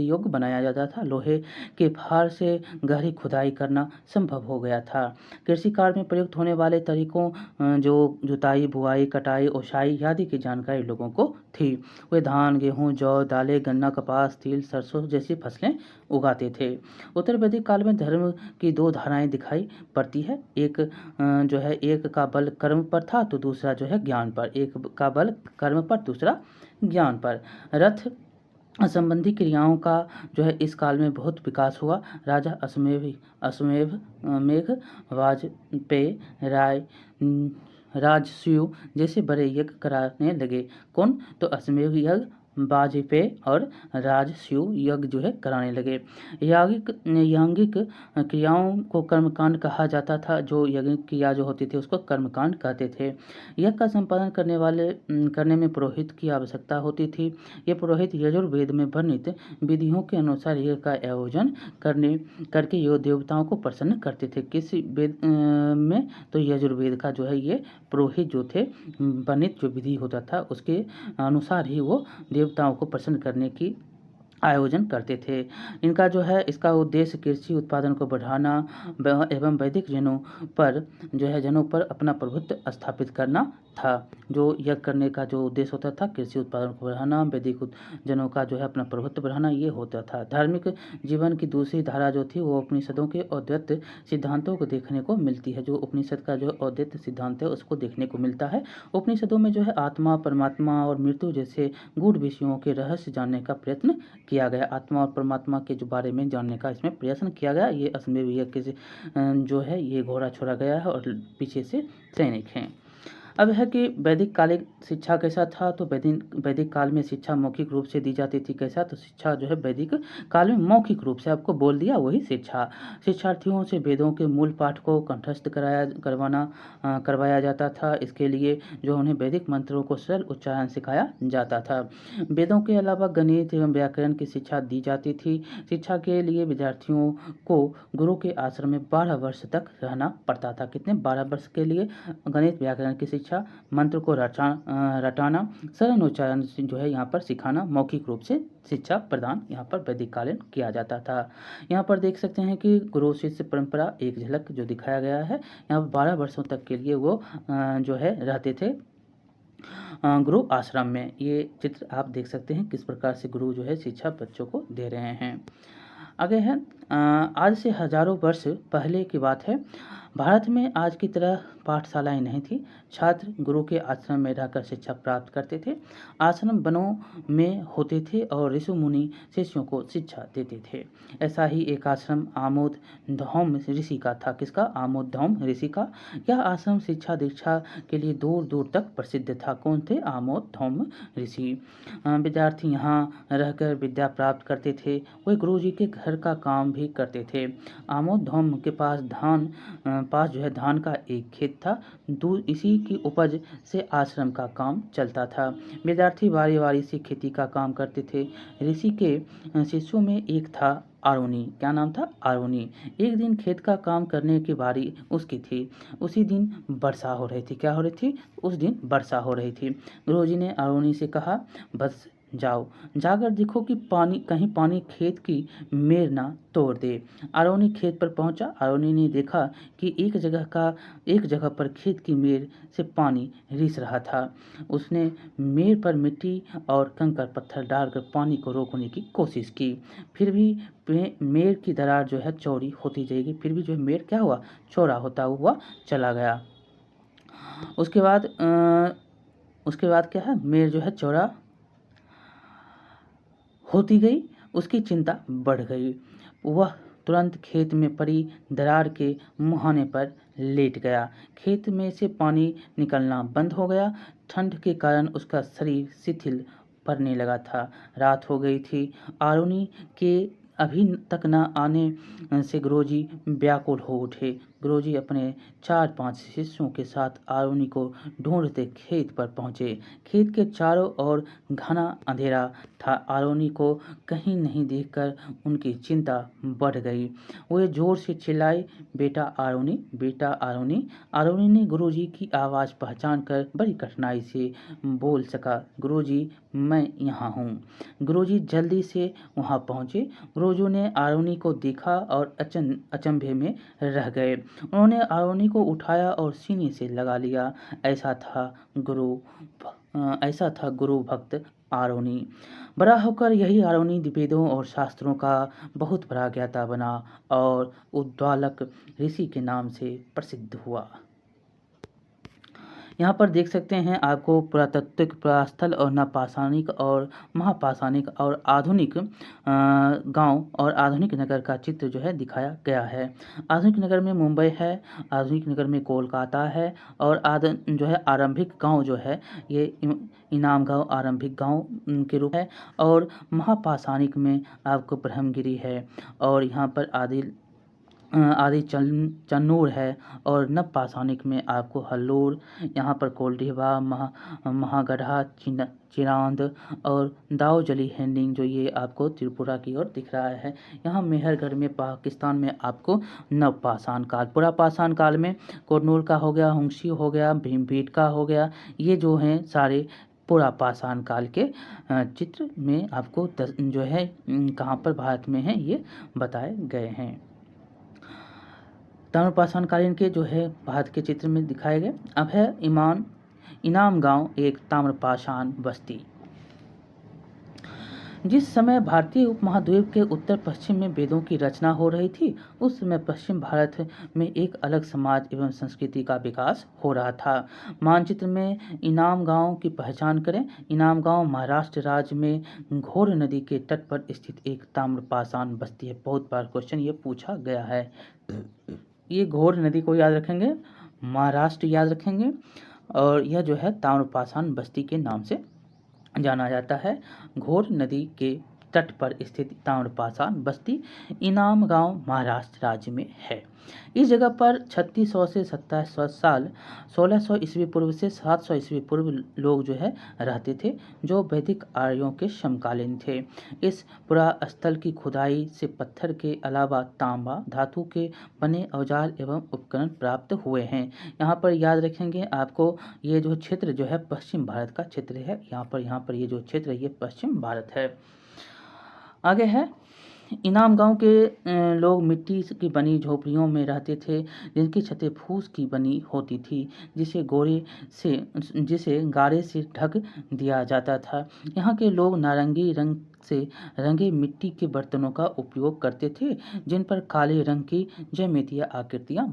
योग्य बनाया जाता था। लोहे के फार से गहरी खुदाई करना संभव हो गया था। कृषि कार्य में प्रयुक्त होने वाले तरीकों जो जुताई, बुआई, कटाई, ओसाई आदि की जानकारी लोगों को थी। वे धान, गेहूँ, जौ, दालें, गन्ना, कपास, तिल, सरसों जैसी फसलें उगाते थे। उत्तर वैदिक काल में धर्म की 2 धाराएं दिखाई पड़ती है। एक का बल कर्म पर था, तो दूसरा जो है ज्ञान पर। एक का बल कर्म पर, दूसरा ज्ञान पर। रथ संबंधी क्रियाओं का जो है इस काल में बहुत विकास हुआ। राजा अश्वमेध, मेघ, वाजपेय, राजसूय जैसे बड़े यज्ञ कराने लगे। कौन, तो अश्वमेध यज्ञ, वाजपेयी और राजसूय यज्ञ जो है कराने लगे। यांगिक क्रियाओं को कर्मकांड कहा जाता था। जो यज्ञ क्रिया जो होती थी उसको कर्मकांड कहते थे। यज्ञ का संपादन करने में पुरोहित की आवश्यकता होती थी। ये पुरोहित यजुर्वेद में वर्णित विधियों के अनुसार यज्ञ का आयोजन करके यो देवताओं को प्रसन्न करते थे। किसी वेद में तो यजुर्वेद का जो है ये पुरोहित जो थे वर्णित जो विधि होता था उसके अनुसार ही वो देवताओं को प्रसन्न करने की आयोजन करते थे। इनका जो है इसका उद्देश्य कृषि उत्पादन को बढ़ाना एवं वैदिक जनों पर अपना प्रभुत्व स्थापित करना था। जो यज्ञ करने का जो उद्देश्य होता था कृषि उत्पादन को बढ़ाना, वैदिक जनों का जो है अपना प्रभुत्व बढ़ाना, ये होता था। धार्मिक जीवन की दूसरी धारा जो थी वो उपनिषदों के अद्वैत सिद्धांतों को देखने को मिलती है। जो उपनिषद का जो अद्वैत सिद्धांत है उसको देखने को मिलता है। उपनिषदों में जो है आत्मा, परमात्मा और मृत्यु जैसे गूढ़ विषयों के रहस्य जानने का प्रयत्न किया गया। आत्मा और परमात्मा के जो बारे में जानने का इसमें प्रयत्न किया गया। ये असमय किसी जो है ये घोड़ा छोड़ा गया है और पीछे से सैनिक हैं। अब है कि वैदिक कालिक शिक्षा कैसा था। तो वैदिक काल में शिक्षा मौखिक रूप से दी जाती थी। कैसा, तो शिक्षा जो है वैदिक काल में मौखिक रूप से आपको बोल दिया वही शिक्षा। शिक्षार्थियों से वेदों के मूल पाठ को कंठस्थ करवाया जाता था। इसके लिए जो उन्हें वैदिक मंत्रों को सरल उच्चारण सिखाया जाता था। वेदों के अलावा गणित एवं व्याकरण की शिक्षा दी जाती थी। शिक्षा के लिए विद्यार्थियों को गुरु के आश्रम में 12 वर्ष तक रहना पड़ता था। कितने, 12 वर्ष के लिए गणित व्याकरण की शिक्षा, मंत्र को रटाना, सरल उच्चारण जो है यहाँ पर सिखाना, मौखिक रूप से शिक्षा प्रदान यहाँ पर वैदिक कालीन किया जाता था। यहाँ पर देख सकते हैं कि गुरु शिष्य परंपरा एक झलक जो दिखाया गया है। यहाँ पर 12 वर्षों तक के लिए वो जो है रहते थे गुरु आश्रम में। ये चित्र आप देख सकते हैं किस प्रकार से गुरु जो है शिक्षा बच्चों को दे रहे हैं। आगे है आज से हजारों वर्ष पहले की बात है। भारत में आज की तरह पाठशालाएं नहीं थी। छात्र गुरु के आश्रम में रहकर शिक्षा प्राप्त करते थे। आश्रम वनों में होते थे और ऋषि मुनि शिष्यों को शिक्षा देते थे। ऐसा ही एक आश्रम आमोद धौम ऋषि का था। किसका, आमोद धौम ऋषि का। यह आश्रम शिक्षा दीक्षा के लिए दूर दूर तक प्रसिद्ध था। कौन थे, आमोद धौम ऋषि। विद्यार्थी यहाँ रहकर विद्या प्राप्त करते थे। वे गुरु जी के घर का काम भी करते थे। आमोद धौम के पास जो है धान का एक खेत था। दूध इसी की उपज से आश्रम का काम चलता था। विद्यार्थी बारी बारी से खेती का काम करते थे। ऋषि के शिष्यों में एक था आरोनी। क्या नाम था, आरोनी। एक दिन खेत का काम करने की बारी उसकी थी। उसी दिन वर्षा हो रही थी। क्या हो रही थी, उस दिन वर्षा हो रही थी। गुरुजी ने आरोनी से कहा, बस जाओ, जाकर देखो कि कहीं पानी खेत की मेड़ ना तोड़ दे। आरोनी खेत पर पहुंचा। आरोनी ने देखा कि एक जगह पर खेत की मेड़ से पानी रिस रहा था। उसने मेड़ पर मिट्टी और कंकड़ पत्थर डालकर पानी को रोकने की कोशिश की। फिर भी मेड़ की दरार जो है चौड़ी होती जाएगी। फिर भी जो है मेड़ क्या हुआ, चौड़ा होता हुआ चला गया। उसके बाद क्या है, मेड़ जो है चौड़ा होती गई। उसकी चिंता बढ़ गई। वह तुरंत खेत में पड़ी दरार के मुहाने पर लेट गया। खेत में से पानी निकलना बंद हो गया। ठंड के कारण उसका शरीर शिथिल पड़ने लगा था। रात हो गई थी। आरोनी के अभी तक न आने से गुरुजी व्याकुल हो उठे। गुरुजी अपने 4-5 शिष्यों के साथ आरोनी को ढूंढते खेत पर पहुंचे। खेत के चारों ओर घना अंधेरा था। आरोनी को कहीं नहीं देखकर उनकी चिंता बढ़ गई। वे जोर से चिल्लाए, बेटा आरोनी, बेटा आरोनी। आरोनी ने गुरुजी की आवाज़ पहचान कर बड़ी कठिनाई से बोल सका, गुरुजी मैं यहाँ हूँ। गुरुजी जल्दी से वहाँ पहुँचे। गुरुजी ने आरोनी को देखा और अचंभे में रह गए। उन्होंने आरोनी को उठाया और सीने से लगा लिया। ऐसा था गुरु भक्त आरोनी। बड़ा होकर यही आरोनी वेदों और शास्त्रों का बहुत बड़ा ज्ञाता बना और उद्दालक ऋषि के नाम से प्रसिद्ध हुआ। यहाँ पर देख सकते हैं आपको पुरातात्विक, पुरास्थल और नवपाषाणिक और महापाषाणिक और आधुनिक गांव और आधुनिक नगर का चित्र जो है दिखाया गया है। आधुनिक नगर में मुंबई है, आधुनिक नगर में कोलकाता है और जो है आरंभिक गांव जो है ये इनाम गांव आरंभिक गांव के रूप है, और महापाषाणिक में आपको ब्रह्मगिरी है, और यहाँ पर आदि चन्नूर है, और नवपाषाणिक में आपको हल्लोर, यहाँ पर कोल्डिवा, महागढ़ा, चिरांद और दाऊजली हैंडिंग जो ये आपको त्रिपुरा की ओर दिख रहा है। यहाँ मेहरगढ़ में पाकिस्तान में आपको नवपाषाण काल, पुरापाषाण काल में कुरनूल का हो गया, हुंगशी हो गया, भीमबेटका हो गया, ये जो हैं सारे पुरापाषाण काल के चित्र में आपको जो है कहाँ पर भारत में है ये बताए गए हैं। ताम्रपाषाण कालीन के जो है भारत के चित्र में दिखाए गए। अब है इनाम गांव एक ताम्रपाषाण बस्ती। जिस समय भारतीय उपमहाद्वीप के उत्तर पश्चिम में वेदों की रचना हो रही थी, उस समय पश्चिम भारत में एक अलग समाज एवं संस्कृति का विकास हो रहा था। मानचित्र में इनाम गांव की पहचान करें। इनाम गांव महाराष्ट्र राज्य में घोर नदी के तट पर स्थित एक ताम्रपाषाण बस्ती है। बहुत बार क्वेश्चन ये पूछा गया है। ये घोर नदी को याद रखेंगे, महाराष्ट्र याद रखेंगे, और यह जो है ताम्रपाषाण बस्ती के नाम से जाना जाता है। घोर नदी के तट पर स्थित ताम्रपाषाण बस्ती इनाम गांव महाराष्ट्र राज्य में है। इस जगह पर 3600 से 2700 साल 1600 ईस्वी पूर्व से 700 ईस्वी पूर्व लोग जो है रहते थे, जो वैदिक आर्यों के समकालीन थे। इस पुरास्थल की खुदाई से पत्थर के अलावा तांबा धातु के बने औजार एवं उपकरण प्राप्त हुए हैं। यहाँ पर याद रखेंगे आपको, ये जो क्षेत्र जो है पश्चिम भारत का क्षेत्र है। यहाँ पर ये जो क्षेत्र है ये पश्चिम भारत है। आगे है, इनाम गांव के लोग मिट्टी की बनी झोपड़ियों में रहते थे, जिनकी छतें फूस की बनी होती थी, जिसे गारे से ढक दिया जाता था। यहाँ के लोग नारंगी रंग से रंगे मिट्टी के बर्तनों का उपयोग करते थे, जिन पर काले रंग की ज्यामितीय आकृतियाँ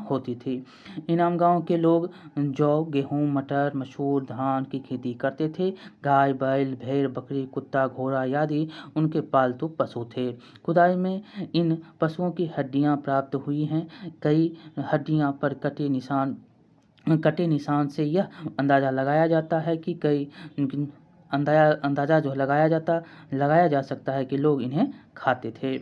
होती थी। इनाम गांव के लोग जौ, गेहूँ, मटर, मसूर, धान की खेती करते थे। गाय, बैल, भेड़, बकरी, कुत्ता, घोड़ा आदि उनके पालतू पशु थे। खुदाई में इन पशुओं की हड्डियां प्राप्त हुई हैं। कई हड्डियां पर कटे निशान से यह अंदाजा लगाया जाता है कि अंदाजा जो लगाया जा सकता है कि लोग इन्हें खाते थे।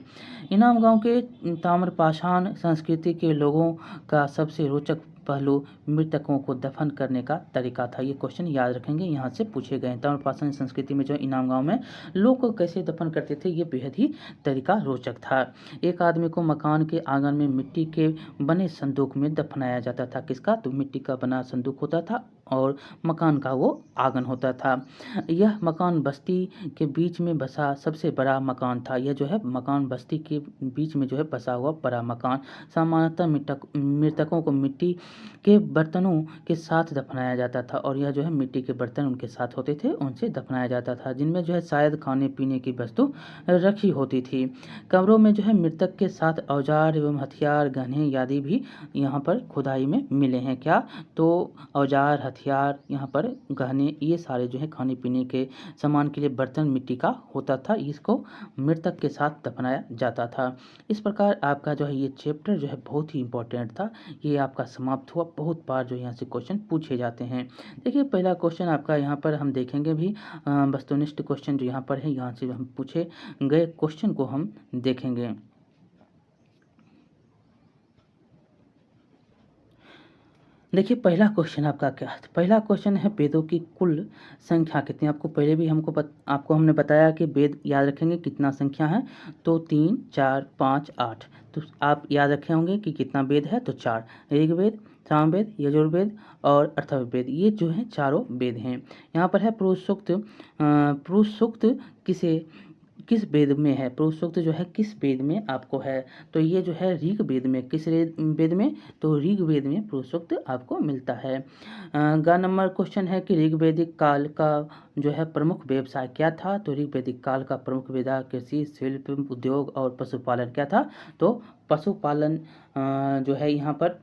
इनाम गांव के ताम्रपाषाण संस्कृति के लोगों का सबसे रोचक पहलू मृतकों को दफन करने का तरीका था। ये क्वेश्चन याद रखेंगे, यहाँ से पूछे गए। ताम्रपाषाण संस्कृति में जो इनाम गांव में लोग को कैसे दफन करते थे, ये बेहद ही तरीका रोचक था। एक आदमी को मकान के आंगन में मिट्टी के बने संदूक में दफनाया जाता था। किसका? तो मिट्टी का बना संदूक होता था और मकान का वो आंगन होता था। यह मकान बस्ती के बीच में बसा सबसे बड़ा मकान था। यह जो है मकान बस्ती के बीच में जो है बसा हुआ बड़ा मकान। सामान्यतः मृतकों को मिट्टी के बर्तनों के साथ दफनाया जाता था, और यह जो है मिट्टी के बर्तन उनके साथ होते थे, उनसे दफनाया जाता था, जिनमें जो है शायद खाने पीने की वस्तु रखी होती थी। कब्रों में जो है मृतक के साथ औजार एवं हथियार, गहने आदि भी यहाँ पर खुदाई में मिले हैं। क्या? तो औजार, हथियार, यहाँ पर गहने, ये सारे जो है खाने पीने के सामान के लिए बर्तन मिट्टी का होता था, इसको मृतक के साथ दफनाया जाता था। इस प्रकार आपका जो है ये चैप्टर जो है बहुत ही इंपॉर्टेंट था, ये आपका समाप्त हुआ। बहुत बार जो यहाँ से क्वेश्चन पूछे जाते हैं। देखिए पहला क्वेश्चन आपका यहाँ पर हम देखेंगे भी, वस्तुनिष्ठ क्वेश्चन जो यहाँ पर है, यहाँ से हम पूछे गए क्वेश्चन को हम देखेंगे। देखिए पहला क्वेश्चन आपका क्या है? पहला क्वेश्चन है वेदों की कुल संख्या कितनी? आपको पहले भी आपको हमने बताया कि वेद याद रखेंगे कितना संख्या है, तो 3, 4, 5, 8। तो आप याद रखे होंगे कि कितना वेद है, तो 4। ऋग्वेद, सामवेद, यजुर्वेद और अथर्ववेद, ये जो है चारों वेद हैं। यहाँ पर है पुरुष सूक्त किस वेद में है? पुरुष सूक्त जो है किस वेद में आपको है? तो ये जो है ऋग वेद में। किस वेद में? तो ऋग वेद में पुरुष सूक्त आपको मिलता है। ग नंबर क्वेश्चन है कि ऋग्वैदिक काल का जो है प्रमुख व्यवसाय क्या था? तो ऋग्वैदिक काल का प्रमुख व्यवसाय कृषि, शिल्प, उद्योग और पशुपालन क्या था? तो पशुपालन जो है यहाँ पर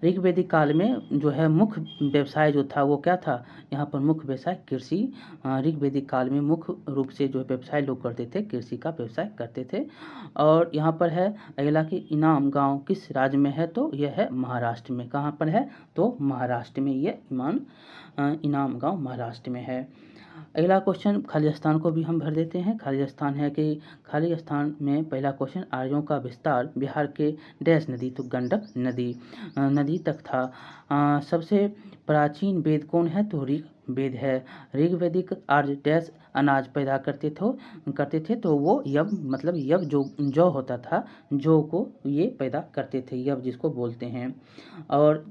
ऋग वैदिक काल में जो है मुख्य व्यवसाय जो था वो क्या था, यहाँ पर मुख्य व्यवसाय कृषि। ऋग वैदिक काल में मुख्य रूप से जो व्यवसाय लोग करते थे, कृषि का व्यवसाय करते थे। और यहाँ पर है अगला कि इनाम गांव किस राज्य में है, तो यह है महाराष्ट्र में। कहाँ पर है, तो महाराष्ट्र में ये इनाम गांव महाराष्ट्र में है। अगला क्वेश्चन खाली स्थान को भी हम भर देते हैं। खाली स्थान है कि खाली स्थान में पहला क्वेश्चन, आर्यों का विस्तार बिहार के डैश नदी, तो गंडक नदी तक था। सबसे प्राचीन वेद कौन है, तो ऋग वेद है। ऋग्वैदिक आर्य डैश अनाज पैदा करते थे, तो वो यव मतलब यव जौ होता था, जौ को ये पैदा करते थे, यव जिसको बोलते हैं। और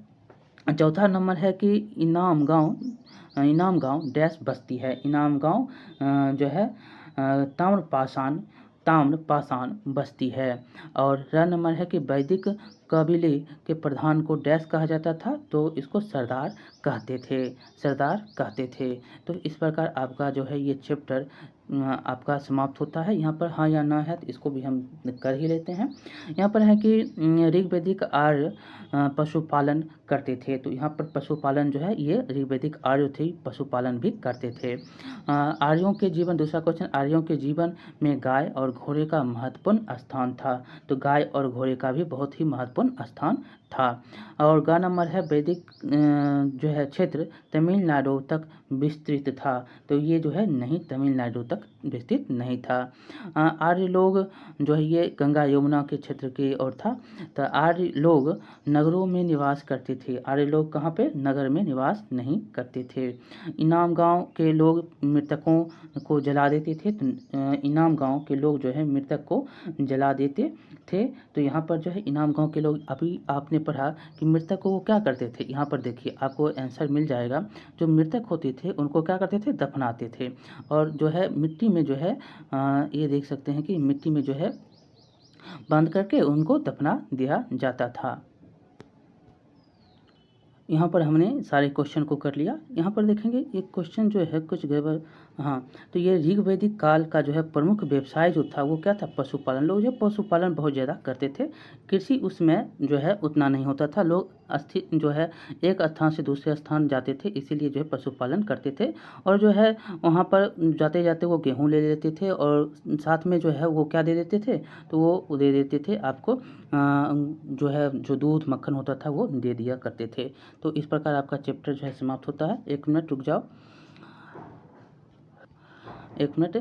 चौथा नंबर है कि इनाम गांव डैश बस्ती है। इनाम गांव जो है ताम्रपाषाण बस्ती है। और रा नंबर है कि वैदिक कबीले के प्रधान को डैश कहा जाता था, तो इसको सरदार कहते थे। तो इस प्रकार आपका जो है ये चैप्टर आपका समाप्त होता है। यहाँ पर हाँ या ना है तो इसको भी हम कर ही लेते हैं। यहाँ पर है कि ऋग्वैदिक आर्य पशुपालन करते थे, तो यहाँ पर पशुपालन जो है ये ऋग्वैदिक आर्य थे, पशुपालन भी करते थे। आर्यों के जीवन, दूसरा क्वेश्चन, आर्यों के जीवन में गाय और घोड़े का महत्वपूर्ण स्थान था, तो गाय और घोड़े का भी बहुत ही महत्वपूर्ण स्थान था। और गा नंबर है वैदिक जो है क्षेत्र तमिलनाडु तक विस्तृत था, तो ये जो है नहीं, तमिलनाडु तक विस्तृत नहीं था। आर्य लोग जो है ये गंगा यमुना के क्षेत्र की ओर था। तो आर्य लोग नगरों में निवास करते थे, आर्य लोग कहाँ पे, नगर में निवास नहीं करते थे। इनाम गांव के लोग मृतकों को जला देते थे, तो इनाम गांव के लोग जो है मृतक को जला देते थे। तो यहाँ पर जो है इनाम गांव के लोग, अभी आपने पढ़ा कि मृतक को वो क्या करते थे, यहाँ पर देखिए आपको आंसर मिल जाएगा। जो मृतक होते थे उनको क्या करते थे, दफनाते थे। और जो है मिट्टी में जो है ये देख सकते हैं कि मिट्टी में जो है बंद करके उनको दफना दिया जाता था। यहाँ पर हमने सारे क्वेश्चन को कर लिया। यहाँ पर देखेंगे एक क्वेश्चन जो है कुछ गड़बड़, हाँ, तो ये ऋग्वैदिक काल का जो है प्रमुख व्यवसाय जो था वो क्या था, पशुपालन। लोग जो पशुपालन बहुत ज़्यादा करते थे, कृषि उसमें जो है उतना नहीं होता था। लोग जो है एक स्थान से दूसरे स्थान जाते थे, इसीलिए जो है पशुपालन करते थे। और जो है वहाँ पर जाते जाते वो गेहूँ ले लेते थे, और साथ में जो है वो क्या दे देते थे, तो वो दे देते थे आपको जो है जो दूध मक्खन होता था वो दे दिया करते थे। तो इस प्रकार आपका चैप्टर जो है समाप्त होता है। एक मिनट रुक जाओ, एक मिनट।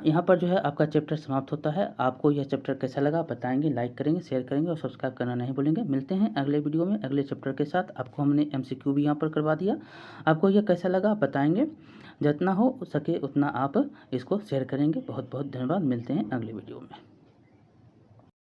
यहाँ पर जो है आपका चैप्टर समाप्त होता है। आपको यह चैप्टर कैसा लगा बताएंगे, लाइक करेंगे, शेयर करेंगे और सब्सक्राइब करना नहीं भूलेंगे। मिलते हैं अगले वीडियो में अगले चैप्टर के साथ। आपको हमने MCQ भी यहाँ पर करवा दिया। आपको यह कैसा लगा बताएंगे, जितना हो सके उतना आप इसको शेयर करेंगे। बहुत बहुत धन्यवाद। मिलते हैं अगले वीडियो में।